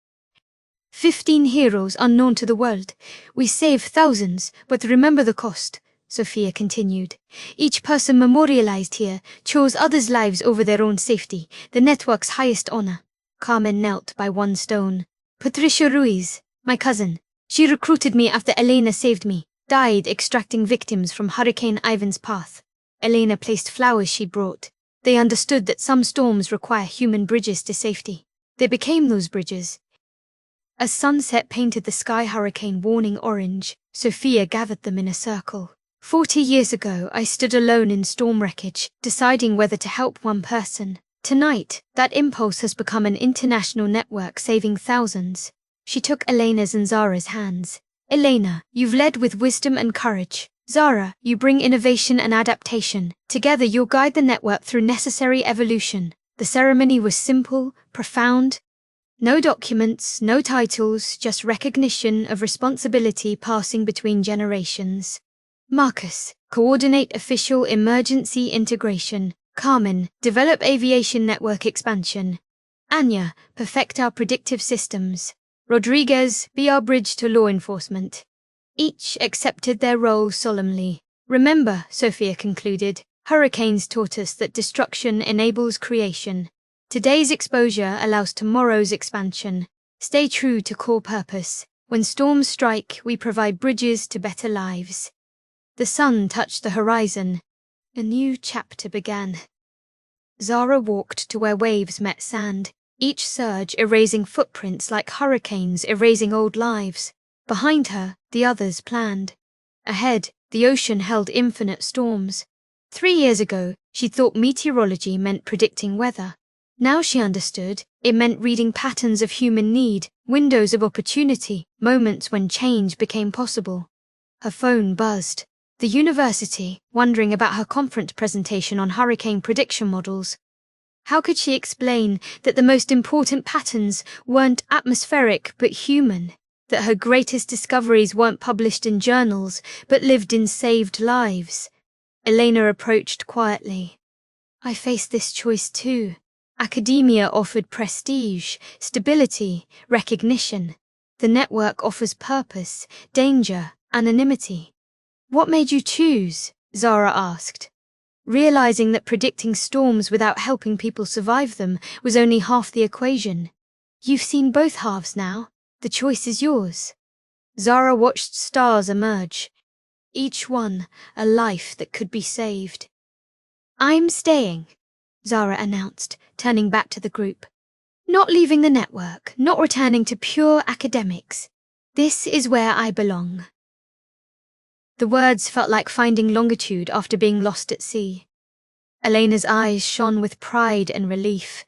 15 heroes unknown to the world. We save thousands, but remember the cost, Sophia continued. Each person memorialized here chose others' lives over their own safety, the network's highest honor. Carmen knelt by one stone. Patricia Ruiz, my cousin. She recruited me after Elena saved me. Died extracting victims from Hurricane Ivan's path. Elena placed flowers she brought. They understood that some storms require human bridges to safety. They became those bridges. As sunset painted the sky hurricane warning orange, Sophia gathered them in a circle. 40 years ago, I stood alone in storm wreckage, deciding whether to help one person. Tonight, that impulse has become an international network saving thousands. She took Elena's and Zara's hands. Elena, you've led with wisdom and courage. Zara, you bring innovation and adaptation. Together you'll guide the network through necessary evolution. The ceremony was simple, profound. No documents, no titles, just recognition of responsibility passing between generations. Marcus, coordinate official emergency integration. Carmen, develop aviation network expansion. Anya, perfect our predictive systems. Rodriguez, be our bridge to law enforcement. Each accepted their role solemnly. Remember, Sophia concluded, hurricanes taught us that destruction enables creation. Today's exposure allows tomorrow's expansion. Stay true to core purpose. When storms strike, we provide bridges to better lives. The sun touched the horizon. A new chapter began. Zara walked to where waves met sand, each surge erasing footprints like hurricanes erasing old lives. Behind her, the others planned. Ahead, the ocean held infinite storms. 3 years ago, she thought meteorology meant predicting weather. Now she understood, it meant reading patterns of human need, windows of opportunity, moments when change became possible. Her phone buzzed. The university, wondering about her conference presentation on hurricane prediction models. How could she explain that the most important patterns weren't atmospheric but human? That her greatest discoveries weren't published in journals but lived in saved lives? Elena approached quietly. I faced this choice too. Academia offered prestige, stability, recognition. The network offers purpose, danger, anonymity. What made you choose? Zara asked. Realizing that predicting storms without helping people survive them was only half the equation. You've seen both halves now. The choice is yours. Zara watched stars emerge. Each one, a life that could be saved. I'm staying, Zara announced, turning back to the group. Not leaving the network, not returning to pure academics. This is where I belong. The words felt like finding longitude after being lost at sea. Elena's eyes shone with pride and relief.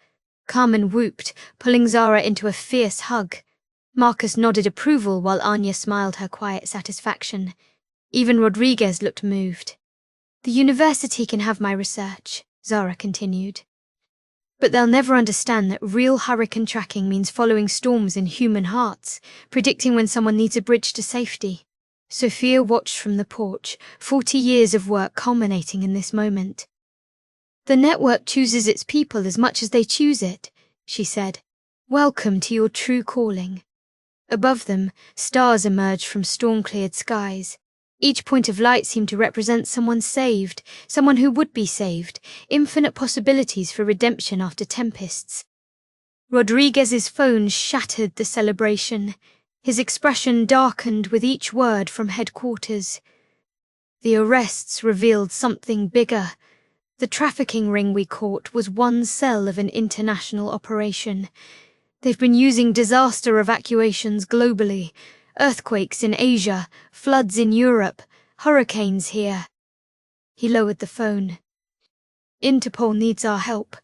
Carmen whooped, pulling Zara into a fierce hug. Marcus nodded approval while Anya smiled her quiet satisfaction. Even Rodriguez looked moved. The university can have my research, Zara continued. But they'll never understand that real hurricane tracking means following storms in human hearts, predicting when someone needs a bridge to safety. Sophia watched from the porch, 40 years of work culminating in this moment. The network chooses its people as much as they choose it, she said. Welcome to your true calling. Above them, stars emerged from storm-cleared skies. Each point of light seemed to represent someone saved, someone who would be saved, infinite possibilities for redemption after tempests. Rodriguez's phone shattered the celebration. His expression darkened with each word from headquarters. The arrests revealed something bigger. The trafficking ring we caught was one cell of an international operation. They've been using disaster evacuations globally. Earthquakes in Asia, floods in Europe, hurricanes here. He lowered the phone. Interpol needs our help.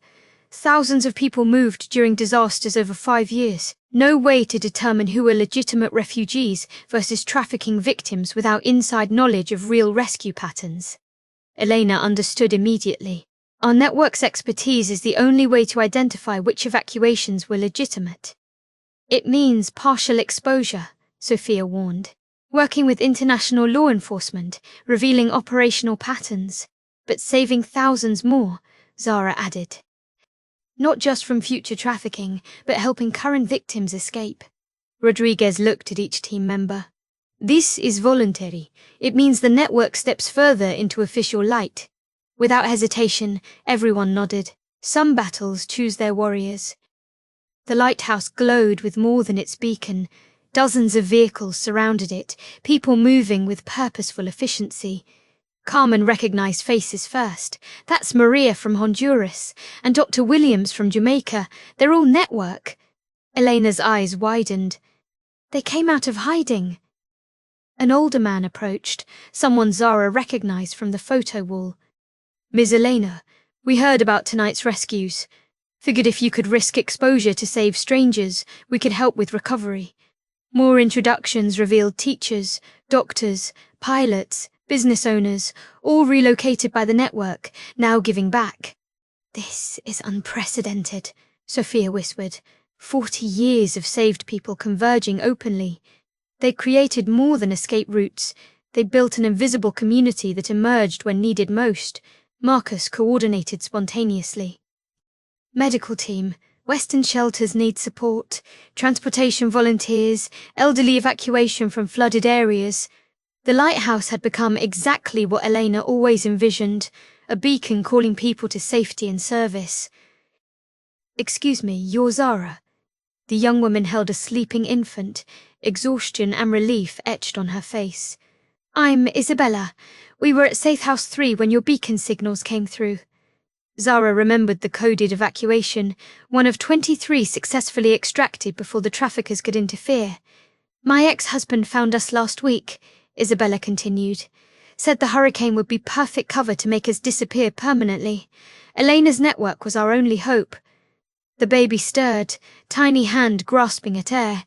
Thousands of people moved during disasters over 5 years. No way to determine who are legitimate refugees versus trafficking victims without inside knowledge of real rescue patterns. Elena understood immediately. Our network's expertise is the only way to identify which evacuations were legitimate. It means partial exposure, Sophia warned. Working with international law enforcement, revealing operational patterns, but saving thousands more, Zara added. Not just from future trafficking, but helping current victims escape. Rodriguez looked at each team member. This is voluntary. It means the network steps further into official light. Without hesitation, everyone nodded. Some battles choose their warriors. The lighthouse glowed with more than its beacon. Dozens of vehicles surrounded it, people moving with purposeful efficiency. Carmen recognized faces first. That's Maria from Honduras, and Dr. Williams from Jamaica. They're all network. Elena's eyes widened. They came out of hiding. An older man approached, someone Zara recognized from the photo wall. Ms. Elena, we heard about tonight's rescues. Figured if you could risk exposure to save strangers, we could help with recovery. More introductions revealed teachers, doctors, pilots, business owners, all relocated by the network, now giving back. This is unprecedented, Sophia whispered. 40 years of saved people converging openly. They created more than escape routes. They built an invisible community that emerged when needed most. Marcus coordinated spontaneously. Medical team. Western shelters need support, transportation volunteers, elderly evacuation from flooded areas. The lighthouse had become exactly what Elena always envisioned, a beacon calling people to safety and service. Excuse me, you're Zara? The young woman held a sleeping infant, exhaustion and relief etched on her face. I'm Isabella. We were at Safe House 3 when your beacon signals came through. Zara remembered the coded evacuation, one of 23 successfully extracted before the traffickers could interfere. My ex-husband found us last week, Isabella continued. Said the hurricane would be perfect cover to make us disappear permanently. Elena's network was our only hope. The baby stirred, tiny hand grasping at air.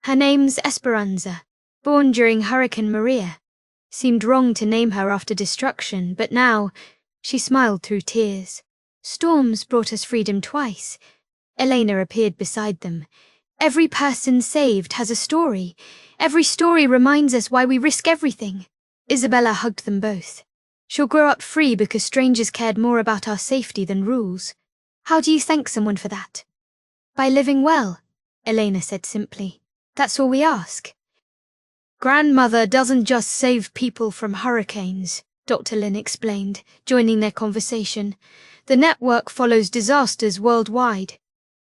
Her name's Esperanza, born during Hurricane Maria. Seemed wrong to name her after destruction, but now... She smiled through tears. Storms brought us freedom twice. Elena appeared beside them. Every person saved has a story. Every story reminds us why we risk everything. Isabella hugged them both. She'll grow up free because strangers cared more about our safety than rules. How do you thank someone for that? By living well, Elena said simply. That's all we ask. Grandmother doesn't just save people from hurricanes, Dr. Lin explained, joining their conversation. The network follows disasters worldwide.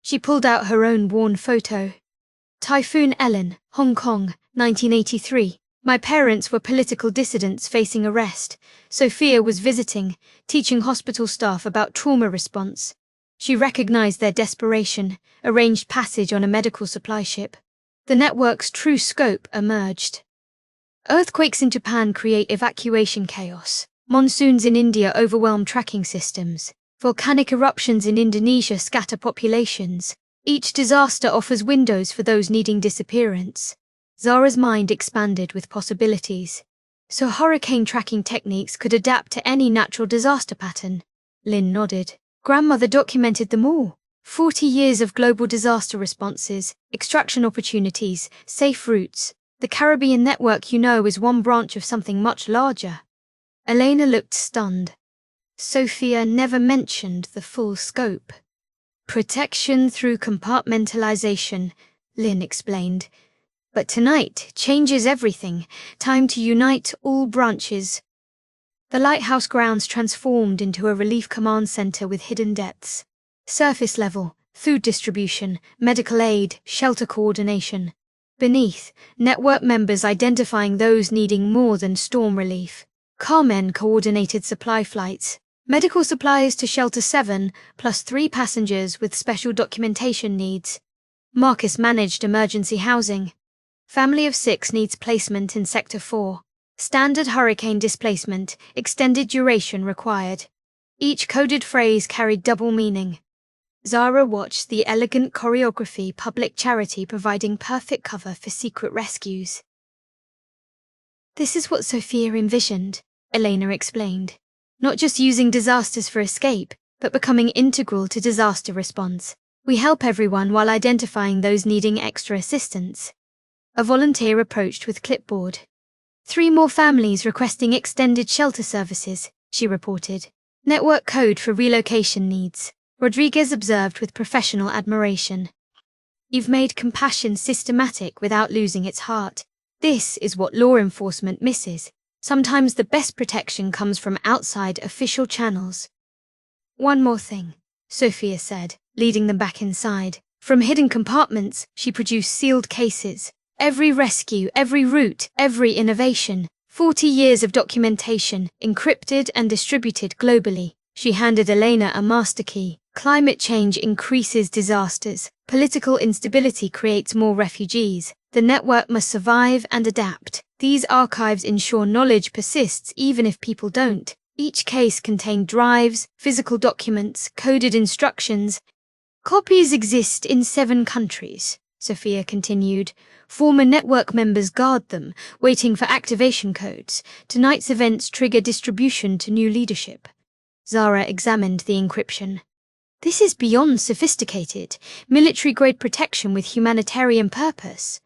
She pulled out her own worn photo. Typhoon Ellen, Hong Kong, 1983. My parents were political dissidents facing arrest. Sophia was visiting, teaching hospital staff about trauma response. She recognized their desperation, arranged passage on a medical supply ship. The network's true scope emerged. Earthquakes in Japan create evacuation chaos. Monsoons in India overwhelm tracking systems. Volcanic eruptions in Indonesia scatter populations. Each disaster offers windows for those needing disappearance. Zara's mind expanded with possibilities. So hurricane tracking techniques could adapt to any natural disaster pattern. Lynn nodded. Grandmother documented them all. 40 years of global disaster responses, extraction opportunities, safe routes. The Caribbean network, you know, is one branch of something much larger. Elena looked stunned. Sophia never mentioned the full scope. Protection through compartmentalization, Lynn explained. But tonight changes everything. Time to unite all branches. The lighthouse grounds transformed into a relief command center with hidden depths. Surface level, food distribution, medical aid, shelter coordination. Beneath, network members identifying those needing more than storm relief. Carmen coordinated supply flights. Medical supplies to Shelter 7, plus 3 passengers with special documentation needs. Marcus managed emergency housing. Family of 6 needs placement in Sector 4. Standard hurricane displacement, extended duration required. Each coded phrase carried double meaning. Zara watched the elegant choreography, public charity providing perfect cover for secret rescues. This is what Sophia envisioned, Elena explained. Not just using disasters for escape, but becoming integral to disaster response. We help everyone while identifying those needing extra assistance. A volunteer approached with clipboard. 3 more families requesting extended shelter services, she reported. Network code for relocation needs. Rodriguez observed with professional admiration. You've made compassion systematic without losing its heart. This is what law enforcement misses. Sometimes the best protection comes from outside official channels. One more thing, Sophia said, leading them back inside. From hidden compartments, she produced sealed cases. Every rescue, every route, every innovation. 40 years of documentation, encrypted and distributed globally. She handed Elena a master key. Climate change increases disasters. Political instability creates more refugees. The network must survive and adapt. These archives ensure knowledge persists even if people don't. Each case contained drives, physical documents, coded instructions. Copies exist in 7 countries, Sophia continued. Former network members guard them, waiting for activation codes. Tonight's events trigger distribution to new leadership. Zara examined the encryption. This is beyond sophisticated, military-grade protection with humanitarian purpose.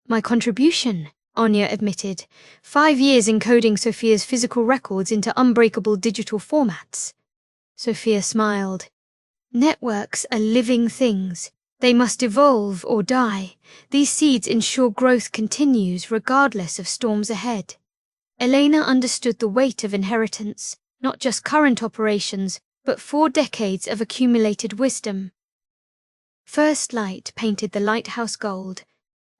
My contribution, Anya admitted. 5 years encoding Sophia's physical records into unbreakable digital formats. Sophia smiled. Networks are living things. They must evolve or die. These seeds ensure growth continues regardless of storms ahead. Elena understood the weight of inheritance, not just current operations, but 4 decades of accumulated wisdom. First light painted the lighthouse gold.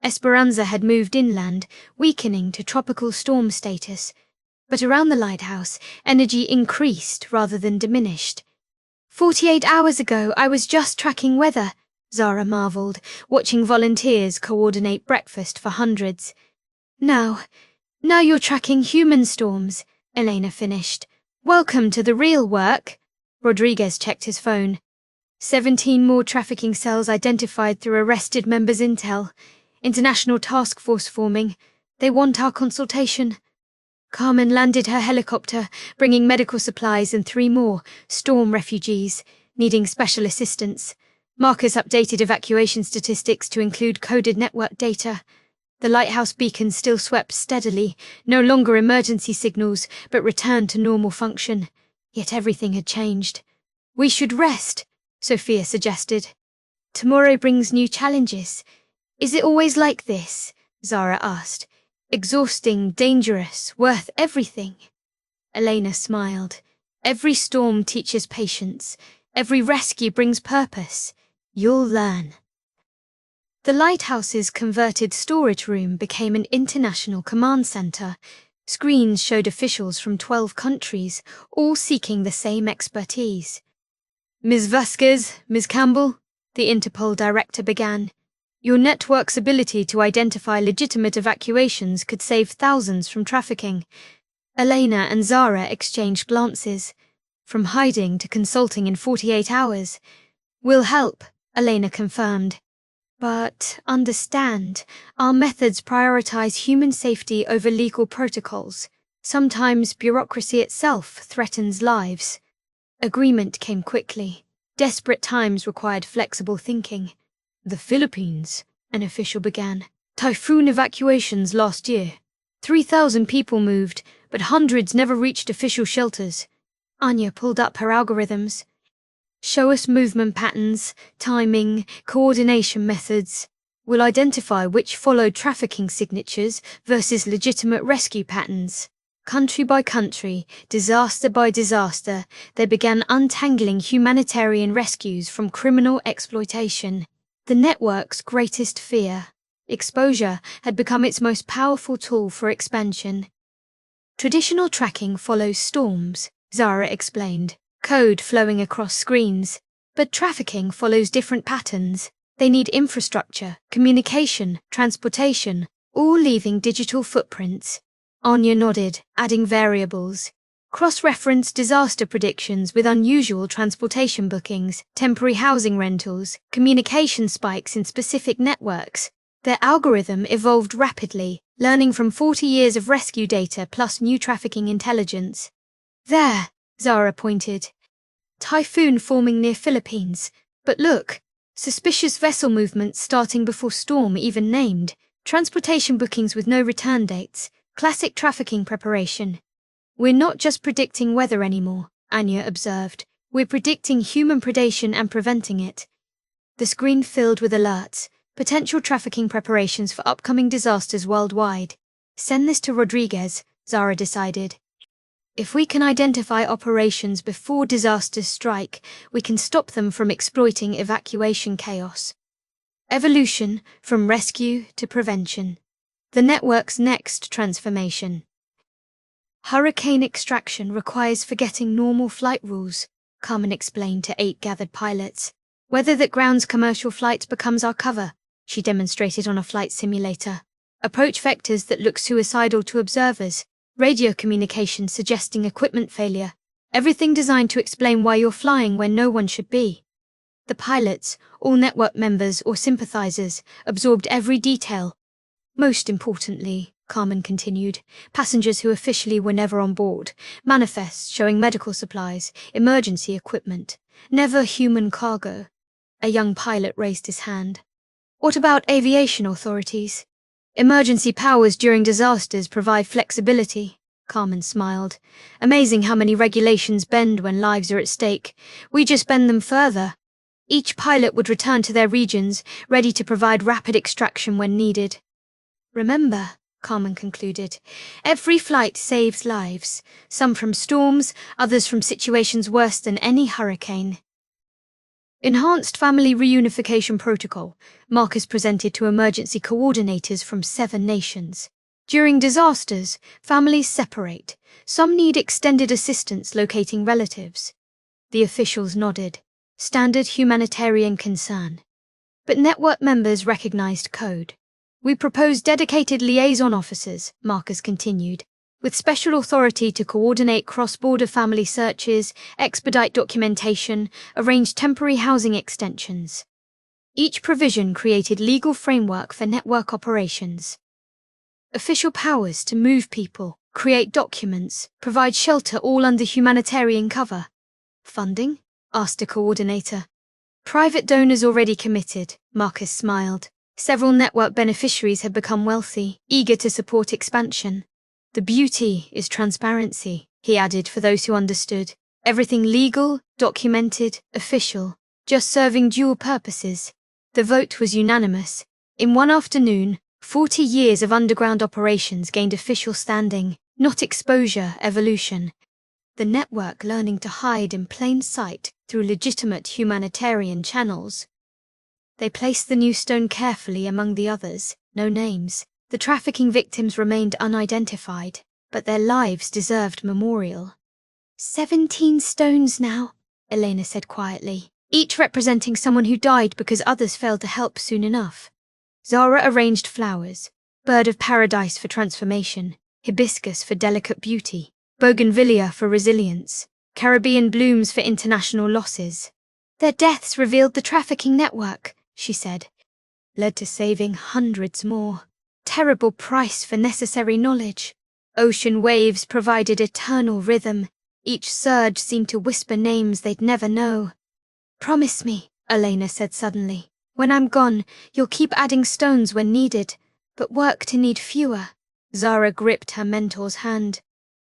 Esperanza had moved inland, weakening to tropical storm status. But around the lighthouse, energy increased rather than diminished. 48 hours ago, I was just tracking weather, Zara marveled, watching volunteers coordinate breakfast for hundreds. Now you're tracking human storms, Elena finished. Welcome to the real work. Rodriguez checked his phone. 17 more trafficking cells identified through arrested members' intel. International task force forming. They want our consultation. Carmen landed her helicopter, bringing medical supplies and 3 more, storm refugees, needing special assistance. Marcus updated evacuation statistics to include coded network data. The lighthouse beacon still swept steadily, no longer emergency signals, but returned to normal function. Yet everything had changed. We should rest, Sophia suggested. Tomorrow brings new challenges. Is it always like this? Zara asked. Exhausting, dangerous, worth everything. Elena smiled. Every storm teaches patience. Every rescue brings purpose. You'll learn. The lighthouse's converted storage room became an international command center. Screens showed officials from 12 countries, all seeking the same expertise. Ms. Vasquez, Ms. Campbell, the Interpol director began. Your network's ability to identify legitimate evacuations could save thousands from trafficking. Elena and Zara exchanged glances. From hiding to consulting in 48 hours. We'll help, Elena confirmed. But understand, our methods prioritize human safety over legal protocols. Sometimes bureaucracy itself threatens lives. Agreement came quickly. Desperate times required flexible thinking. The Philippines, an official began. Typhoon evacuations last year. 3,000 people moved, but hundreds never reached official shelters. Anya pulled up her algorithms. Show us movement patterns, timing, coordination methods. We'll identify which followed trafficking signatures versus legitimate rescue patterns. Country by country, disaster by disaster, they began untangling humanitarian rescues from criminal exploitation. The network's greatest fear. Exposure had become its most powerful tool for expansion. Traditional tracking follows storms, Zara explained, code flowing across screens. But trafficking follows different patterns. They need infrastructure, communication, transportation, all leaving digital footprints. Anya nodded, adding variables. Cross-reference disaster predictions with unusual transportation bookings, temporary housing rentals, communication spikes in specific networks. Their algorithm evolved rapidly, learning from 40 years of rescue data plus new trafficking intelligence. There, Zara pointed. Typhoon forming near Philippines. But look, suspicious vessel movements starting before storm even named. Transportation bookings with no return dates. Classic trafficking preparation. We're not just predicting weather anymore, Anya observed. We're predicting human predation and preventing it. The screen filled with alerts. Potential trafficking preparations for upcoming disasters worldwide. Send this to Rodriguez, Zara decided. If we can identify operations before disasters strike, we can stop them from exploiting evacuation chaos. Evolution from rescue to prevention. The network's next transformation. Hurricane extraction requires forgetting normal flight rules, Carmen explained to 8 gathered pilots. Weather that grounds commercial flights becomes our cover, she demonstrated on a flight simulator. Approach vectors that look suicidal to observers. Radio communication suggesting equipment failure. Everything designed to explain why you're flying when no one should be. The pilots, all network members or sympathizers, absorbed every detail. Most importantly, Carmen continued, passengers who officially were never on board, manifests showing medical supplies, emergency equipment, never human cargo. A young pilot raised his hand. What about aviation authorities? Emergency powers during disasters provide flexibility, Carmen smiled. Amazing how many regulations bend when lives are at stake. We just bend them further. Each pilot would return to their regions, ready to provide rapid extraction when needed. Remember, Carmen concluded, every flight saves lives, some from storms, others from situations worse than any hurricane. Enhanced Family Reunification Protocol, Marcus presented to emergency coordinators from 7 nations. During disasters, families separate. Some need extended assistance locating relatives. The officials nodded. Standard humanitarian concern. But network members recognized code. We propose dedicated liaison officers, Marcus continued, with special authority to coordinate cross-border family searches, expedite documentation, arrange temporary housing extensions. Each provision created legal framework for network operations. Official powers to move people, create documents, provide shelter all under humanitarian cover. Funding? Asked a coordinator. Private donors already committed, Marcus smiled. Several network beneficiaries had become wealthy, eager to support expansion. The beauty is transparency, he added for those who understood. Everything legal, documented, official, just serving dual purposes. The vote was unanimous. In one afternoon, 40 years of underground operations gained official standing, not exposure, evolution. The network learning to hide in plain sight through legitimate humanitarian channels. They placed the new stone carefully among the others, no names. The trafficking victims remained unidentified, but their lives deserved memorial. 17 stones now, Elena said quietly, each representing someone who died because others failed to help soon enough. Zara arranged flowers, bird of paradise for transformation, hibiscus for delicate beauty, bougainvillea for resilience, Caribbean blooms for international losses. Their deaths revealed the trafficking network, she said, led to saving hundreds more. Terrible price for necessary knowledge. Ocean waves provided eternal rhythm. Each surge seemed to whisper names they'd never know. Promise me, Elena said suddenly. When I'm gone, you'll keep adding stones when needed, but work to need fewer. Zara gripped her mentor's hand.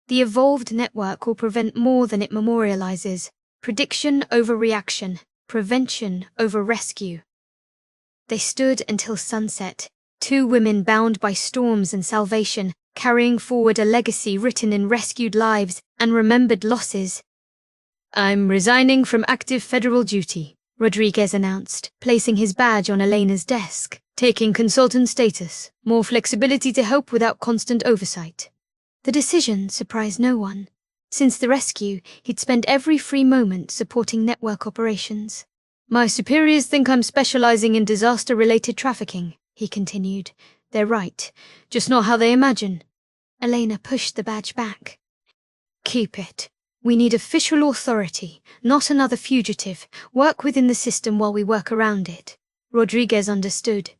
The evolved network will prevent more than it memorializes. Prediction over reaction. Prevention over rescue. They stood until sunset, two women bound by storms and salvation, carrying forward a legacy written in rescued lives and remembered losses. "I'm resigning from active federal duty," Rodriguez announced, placing his badge on Elena's desk, "taking consultant status, more flexibility to help without constant oversight." The decision surprised no one. Since the rescue, he'd spent every free moment supporting network operations. "My superiors think I'm specializing in disaster-related trafficking," he continued. "They're right, just not how they imagine." Elena pushed the badge back. "Keep it. We need official authority, not another fugitive. Work within the system while we work around it." Rodriguez understood.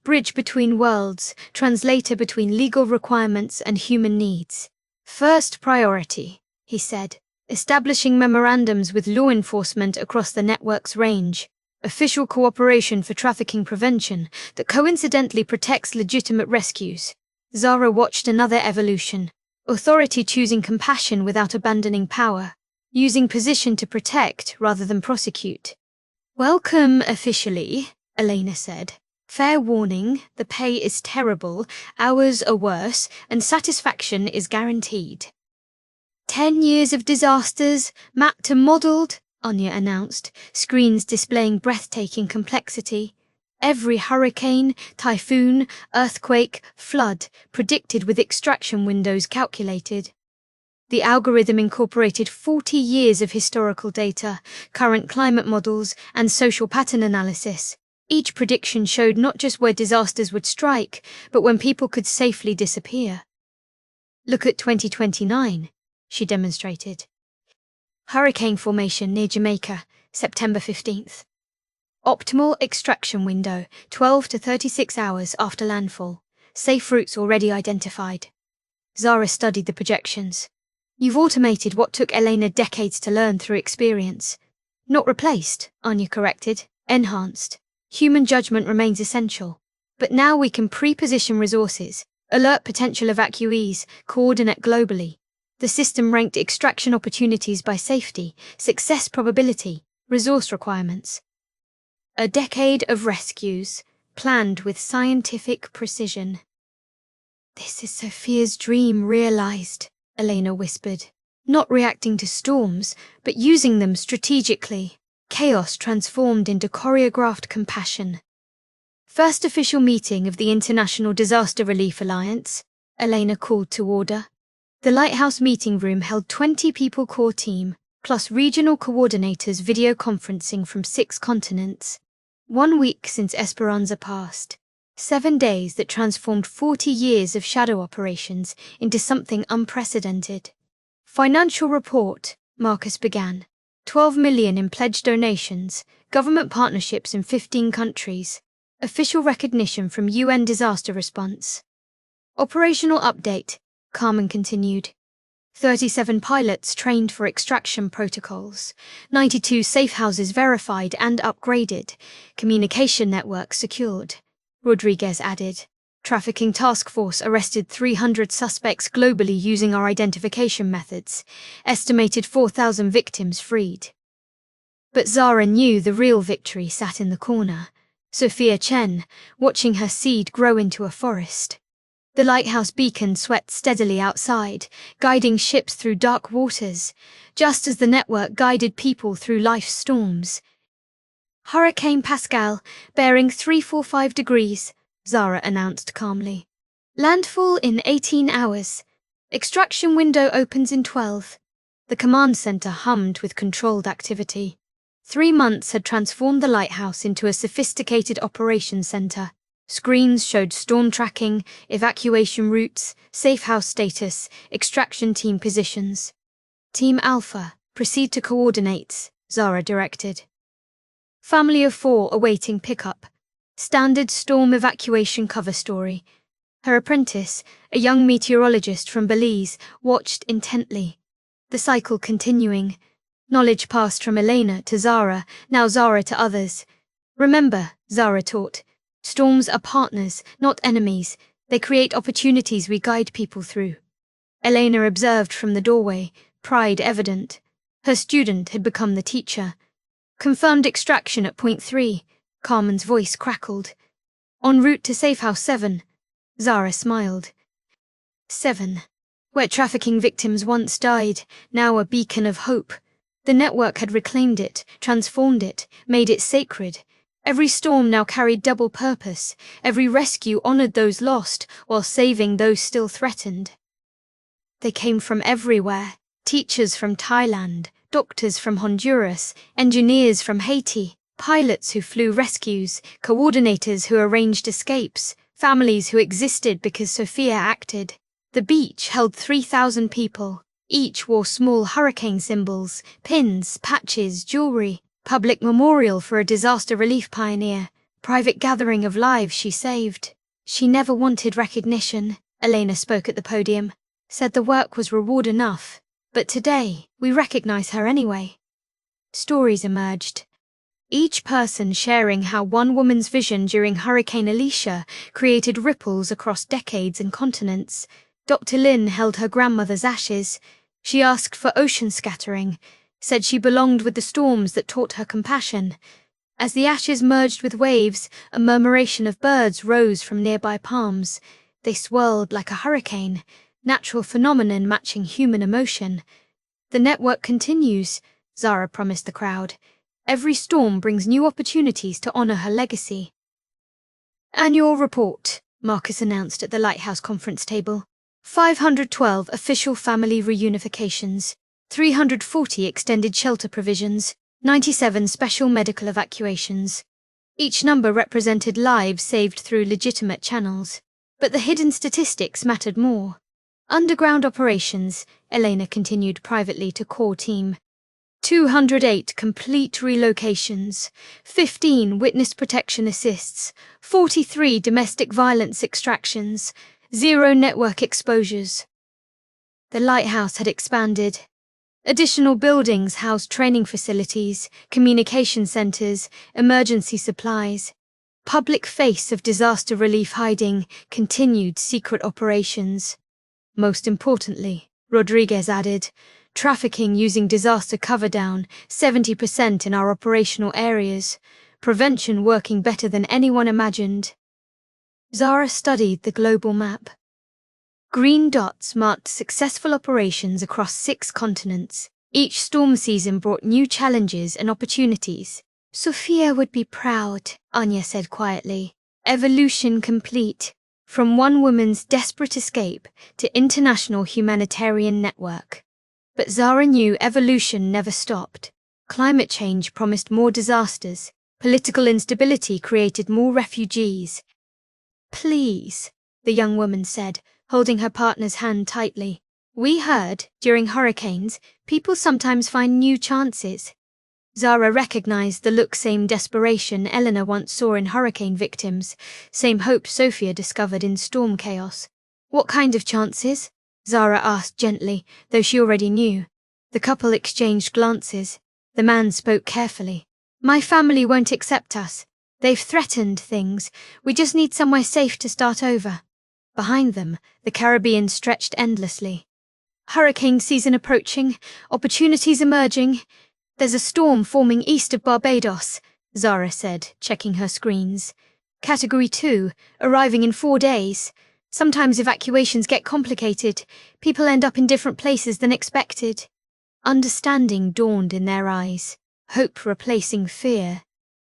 Bridge between worlds, translator between legal requirements and human needs. "First priority," he said, establishing memorandums with law enforcement across the network's range. Official cooperation for trafficking prevention that coincidentally protects legitimate rescues. Zara watched another evolution. Authority choosing compassion without abandoning power. Using position to protect rather than prosecute. "Welcome officially," Elena said. "Fair warning, the pay is terrible, hours are worse, and satisfaction is guaranteed." 10 years of disasters, mapped and modelled, Anya announced, screens displaying breathtaking complexity. Every hurricane, typhoon, earthquake, flood, predicted with extraction windows calculated. The algorithm incorporated 40 years of historical data, current climate models, and social pattern analysis. Each prediction showed not just where disasters would strike, but when people could safely disappear. "Look at 2029, she demonstrated. Hurricane formation near Jamaica, September 15th. Optimal extraction window, 12 to 36 hours after landfall. Safe routes already identified." Zara studied the projections. "You've automated what took Elena decades to learn through experience." "Not replaced," Anya corrected. "Enhanced. Human judgment remains essential. But now we can pre-position resources, alert potential evacuees, coordinate globally. The system ranked extraction opportunities by safety, success probability, resource requirements. A decade of rescues, planned with scientific precision." "This is Sophia's dream realized," Elena whispered. "Not reacting to storms, but using them strategically. Chaos transformed into choreographed compassion." "First official meeting of the International Disaster Relief Alliance," Elena called to order. The lighthouse meeting room held 20-people core team, plus regional coordinators video conferencing from 6 continents. 1 week since Esperanza passed. 7 days that transformed 40 years of shadow operations into something unprecedented. "Financial report," Marcus began. 12 million in pledged donations, government partnerships in 15 countries. Official recognition from UN disaster response. "Operational update," Carmen continued. 37 pilots trained for extraction protocols, 92 safe houses verified and upgraded, communication networks secured. Rodriguez added, "Trafficking task force arrested 300 suspects globally using our identification methods, estimated 4,000 victims freed." But Zara knew the real victory sat in the corner. Sophia Chen, watching her seed grow into a forest. The lighthouse beacon swept steadily outside, guiding ships through dark waters, just as the network guided people through life's storms. "Hurricane Pascal, bearing 345 degrees, Zara announced calmly. "Landfall in 18 hours. Extraction window opens in 12. The command center hummed with controlled activity. 3 months had transformed the lighthouse into a sophisticated operations center. Screens showed storm tracking, evacuation routes, safe house status, extraction team positions. "Team Alpha, proceed to coordinates," Zara directed. Family of 4 awaiting pickup. Standard storm evacuation cover story. Her apprentice, a young meteorologist from Belize, watched intently. The cycle continuing. Knowledge passed from Elena to Zara, now Zara to others. "Remember," Zara taught, "storms are partners, not enemies. They create opportunities we guide people through." Elena observed from the doorway, pride evident. Her student had become the teacher. "Confirmed extraction at point 3. Carmen's voice crackled. En route to Safe House 7. Zara smiled. 7. Where trafficking victims once died, now a beacon of hope. The network had reclaimed it, transformed it, made it sacred. Every storm now carried double purpose. Every rescue honored those lost, while saving those still threatened. They came from everywhere. Teachers from Thailand, doctors from Honduras, engineers from Haiti, pilots who flew rescues, coordinators who arranged escapes, families who existed because Sophia acted. The beach held 3,000 people. Each wore small hurricane symbols, pins, patches, jewelry, public memorial for a disaster relief pioneer, private gathering of lives she saved. She never wanted recognition, Elena spoke at the podium, said the work was reward enough, but today we recognize her anyway. Stories emerged, each person sharing how one woman's vision during Hurricane Alicia created ripples across decades and continents. Dr. Lin held her grandmother's ashes. She asked for ocean scattering, said she belonged with the storms that taught her compassion. As the ashes merged with waves, a murmuration of birds rose from nearby palms. They swirled like a hurricane, natural phenomenon matching human emotion. The network continues, Zara promised the crowd. Every storm brings new opportunities to honor her legacy. Annual report, Marcus announced at the Lighthouse conference table. 512 official family reunifications, 340 extended shelter provisions, 97 special medical evacuations. Each number represented lives saved through legitimate channels. But the hidden statistics mattered more. Underground operations, Elena continued privately to core team. 208 complete relocations, 15 witness protection assists, 43 domestic violence extractions, 0 network exposures. The lighthouse had expanded. Additional buildings housed training facilities, communication centers, emergency supplies. Public face of disaster relief hiding, continued secret operations. Most importantly, Rodriguez added, trafficking using disaster cover down 70% in our operational areas. Prevention working better than anyone imagined. Zara studied the global map. Green dots marked successful operations across 6 continents. Each storm season brought new challenges and opportunities. Sophia would be proud, Anya said quietly. Evolution complete. From one woman's desperate escape to international humanitarian network. But Zara knew evolution never stopped. Climate change promised more disasters. Political instability created more refugees. Please, the young woman said, holding her partner's hand tightly. We heard, during hurricanes, people sometimes find new chances. Zara recognized the look, same desperation Eleanor once saw in hurricane victims, same hope Sophia discovered in storm chaos. What kind of chances? Zara asked gently, though she already knew. The couple exchanged glances. The man spoke carefully. My family won't accept us. They've threatened things. We just need somewhere safe to start over. Behind them, the Caribbean stretched endlessly. Hurricane season approaching, opportunities emerging. There's a storm forming east of Barbados, Zara said, checking her screens. Category 2, arriving in 4 days. Sometimes evacuations get complicated. People end up in different places than expected. Understanding dawned in their eyes, hope replacing fear.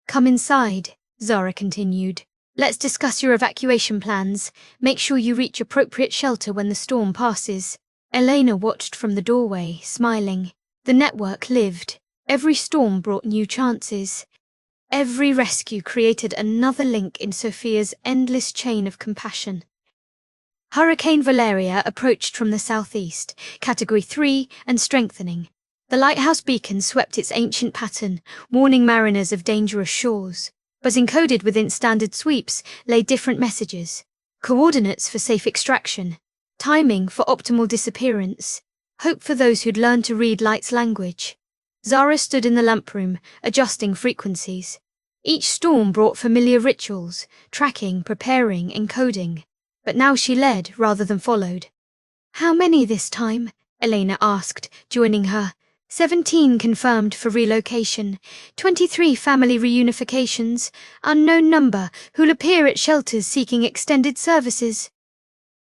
Come inside, Zara continued. Let's discuss your evacuation plans. Make sure you reach appropriate shelter when the storm passes. Elena watched from the doorway, smiling. The network lived. Every storm brought new chances. Every rescue created another link in Sophia's endless chain of compassion. Hurricane Valeria approached from the southeast, Category 3 and strengthening. The lighthouse beacon swept its ancient pattern, warning mariners of dangerous shores. But encoded within standard sweeps lay different messages. Coordinates for safe extraction, timing for optimal disappearance, hope for those who'd learned to read light's language. Zara stood in the lamp room, adjusting frequencies. Each storm brought familiar rituals, tracking, preparing, encoding. But now she led rather than followed. How many this time? Elena asked, joining her. 17 confirmed for relocation, 23 family reunifications, unknown number who'll appear at shelters seeking extended services.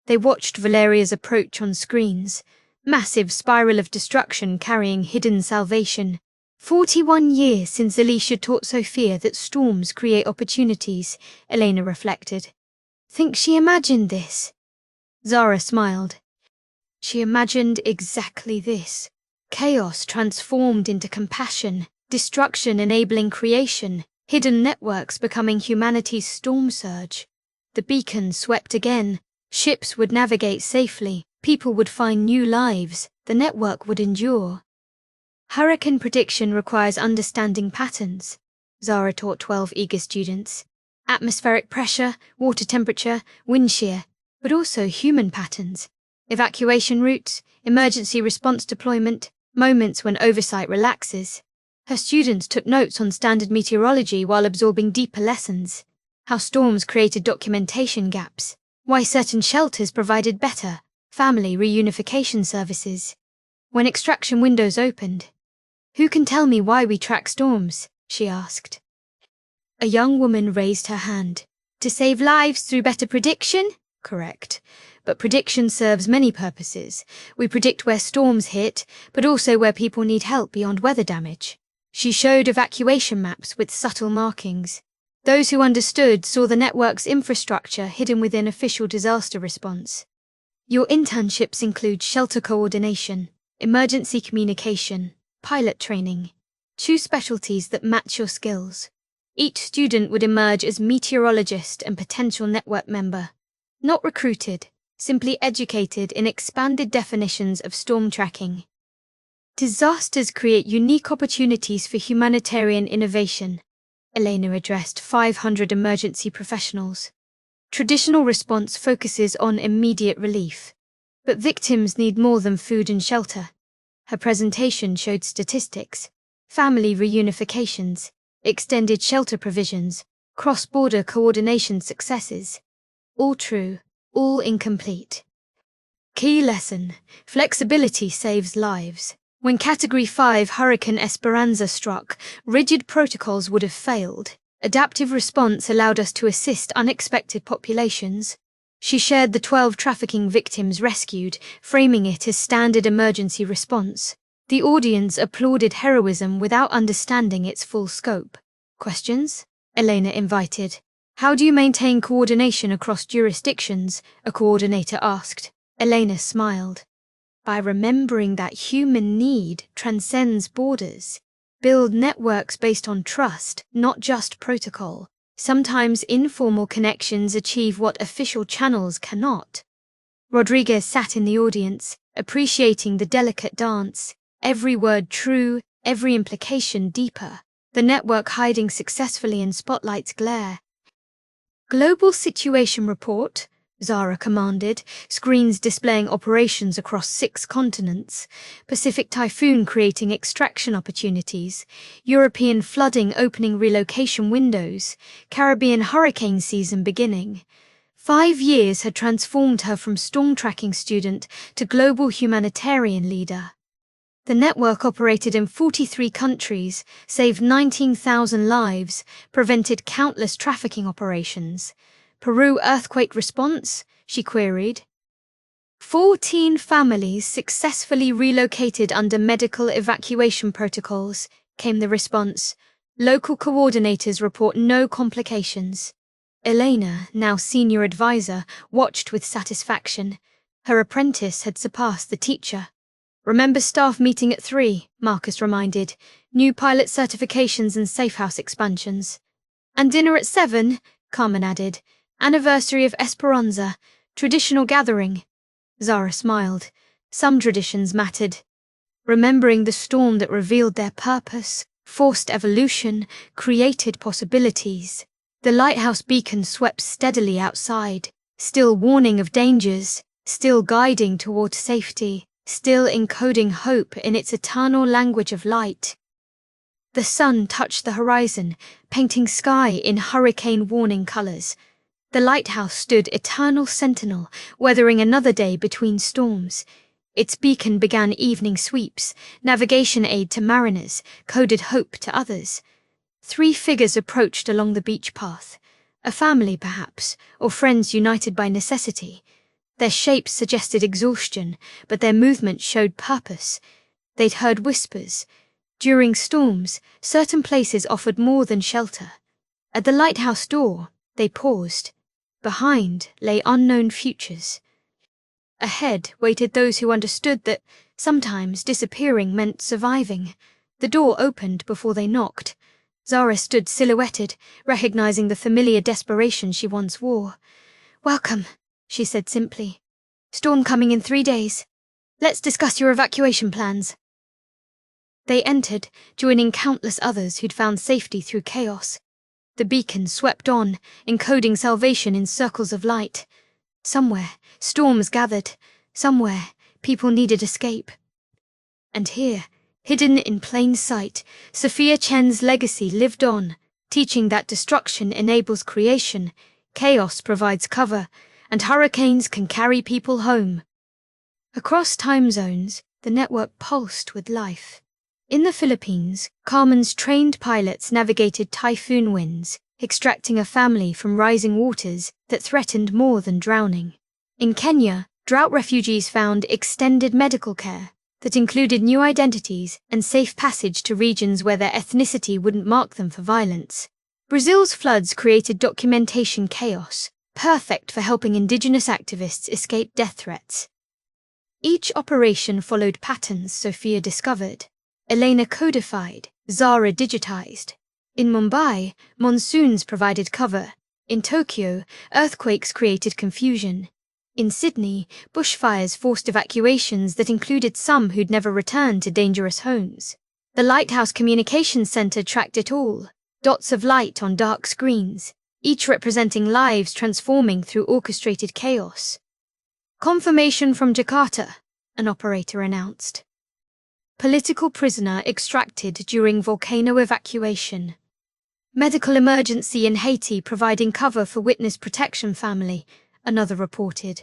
They watched Valeria's approach on screens, massive spiral of destruction carrying hidden salvation. 41 years since Alicia taught Sophia that storms create opportunities, Elena reflected. Think she imagined this? Zara smiled. She imagined exactly this. Chaos transformed into compassion, destruction enabling creation, hidden networks becoming humanity's storm surge. The beacon swept again, ships would navigate safely, people would find new lives, the network would endure. Hurricane prediction requires understanding patterns, Zara taught 12 eager students. Atmospheric pressure, water temperature, wind shear, but also human patterns. Evacuation routes, emergency response deployment, moments when oversight relaxes. Her students took notes on standard meteorology while absorbing deeper lessons. How storms created documentation gaps. Why certain shelters provided better, family reunification services. When extraction windows opened. Who can tell me why we track storms? She asked. A young woman raised her hand. To save lives through better prediction? Correct. But prediction serves many purposes. We predict where storms hit, but also where people need help beyond weather damage. She showed evacuation maps with subtle markings. Those who understood saw the network's infrastructure hidden within official disaster response. Your internships include shelter coordination, emergency communication, pilot training. Choose specialties that match your skills. Each student would emerge as meteorologist and potential network member. Not recruited, simply educated in expanded definitions of storm tracking. Disasters create unique opportunities for humanitarian innovation, Elena addressed 500 emergency professionals. Traditional response focuses on immediate relief, but victims need more than food and shelter. Her presentation showed statistics, family reunifications, extended shelter provisions, cross-border coordination successes. All true, all incomplete. Key lesson: flexibility saves lives. When Category 5 Hurricane Esperanza struck, rigid protocols would have failed. Adaptive response allowed us to assist unexpected populations. She shared the 12 trafficking victims rescued, framing it as standard emergency response. The audience applauded heroism without understanding its full scope. Questions? Elena invited. How do you maintain coordination across jurisdictions? A coordinator asked. Elena smiled. By remembering that human need transcends borders. Build networks based on trust, not just protocol. Sometimes informal connections achieve what official channels cannot. Rodriguez sat in the audience, appreciating the delicate dance, every word true, every implication deeper, the network hiding successfully in spotlight's glare. Global Situation Report, Zara commanded, screens displaying operations across 6 continents, Pacific typhoon creating extraction opportunities, European flooding opening relocation windows, Caribbean hurricane season beginning. 5 years had transformed her from storm tracking student to global humanitarian leader. The network operated in 43 countries, saved 19,000 lives, prevented countless trafficking operations. Peru earthquake response? She queried. 14 families successfully relocated under medical evacuation protocols, came the response. Local coordinators report no complications. Elena, now senior advisor, watched with satisfaction. Her apprentice had surpassed the teacher. Remember staff meeting at 3, Marcus reminded. New pilot certifications and safehouse expansions. And dinner at 7, Carmen added. Anniversary of Esperanza, traditional gathering. Zara smiled. Some traditions mattered. Remembering the storm that revealed their purpose, forced evolution, created possibilities. The lighthouse beacon swept steadily outside, still warning of dangers, still guiding toward safety, still encoding hope in its eternal language of light. The sun touched the horizon, painting sky in hurricane warning colors. The lighthouse stood eternal sentinel, weathering another day between storms. Its beacon began evening sweeps, navigation aid to mariners, coded hope to others. 3 figures approached along the beach path. A family, perhaps, or friends united by necessity. Their shapes suggested exhaustion, but their movement showed purpose. They'd heard whispers. During storms, certain places offered more than shelter. At the lighthouse door, they paused. Behind lay unknown futures. Ahead waited those who understood that sometimes disappearing meant surviving. The door opened before they knocked. Zara stood silhouetted, recognizing the familiar desperation she once wore. "Welcome," she said simply. "Storm coming in 3 days. Let's discuss your evacuation plans." They entered, joining countless others who'd found safety through chaos. The beacon swept on, encoding salvation in circles of light. Somewhere, storms gathered. Somewhere, people needed escape. And here, hidden in plain sight, Sophia Chen's legacy lived on, teaching that destruction enables creation, chaos provides cover, and hurricanes can carry people home. Across time zones, the network pulsed with life. In the Philippines, Carmen's trained pilots navigated typhoon winds, extracting a family from rising waters that threatened more than drowning. In Kenya, drought refugees found extended medical care that included new identities and safe passage to regions where their ethnicity wouldn't mark them for violence. Brazil's floods created documentation chaos, perfect for helping indigenous activists escape death threats. Each operation followed patterns Sophia discovered. Elena codified, Zara digitized. In Mumbai, monsoons provided cover. In Tokyo, earthquakes created confusion. In Sydney, bushfires forced evacuations that included some who'd never returned to dangerous homes. The Lighthouse Communications Centre tracked it all, dots of light on dark screens, each representing lives transforming through orchestrated chaos. "Confirmation from Jakarta," an operator announced. Political prisoner extracted during volcano evacuation. Medical emergency in Haiti providing cover for witness protection family, another reported.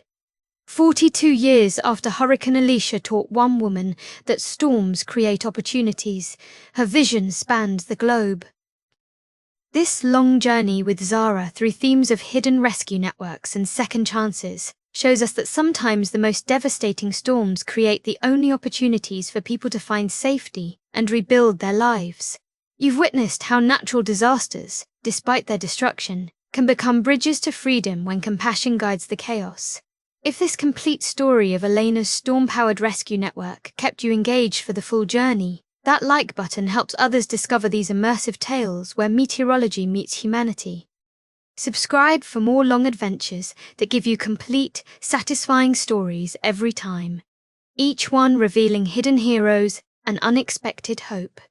42 years after Hurricane Alicia taught one woman that storms create opportunities, her vision spanned the globe. This long journey with Zara through themes of hidden rescue networks and second chances shows us that sometimes the most devastating storms create the only opportunities for people to find safety and rebuild their lives. You've witnessed how natural disasters, despite their destruction, can become bridges to freedom when compassion guides the chaos. If this complete story of Elena's storm-powered rescue network kept you engaged for the full journey, that like button helps others discover these immersive tales where meteorology meets humanity. Subscribe for more long adventures that give you complete, satisfying stories every time, each one revealing hidden heroes and unexpected hope.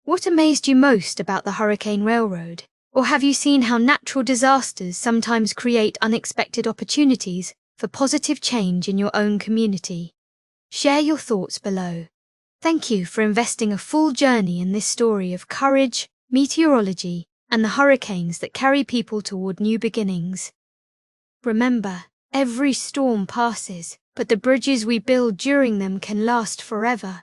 What amazed you most about the Hurricane Railroad? Or have you seen how natural disasters sometimes create unexpected opportunities for positive change in your own community? Share your thoughts below. Thank you for investing a full journey in this story of courage, meteorology, and the hurricanes that carry people toward new beginnings. Remember, every storm passes, but the bridges we build during them can last forever.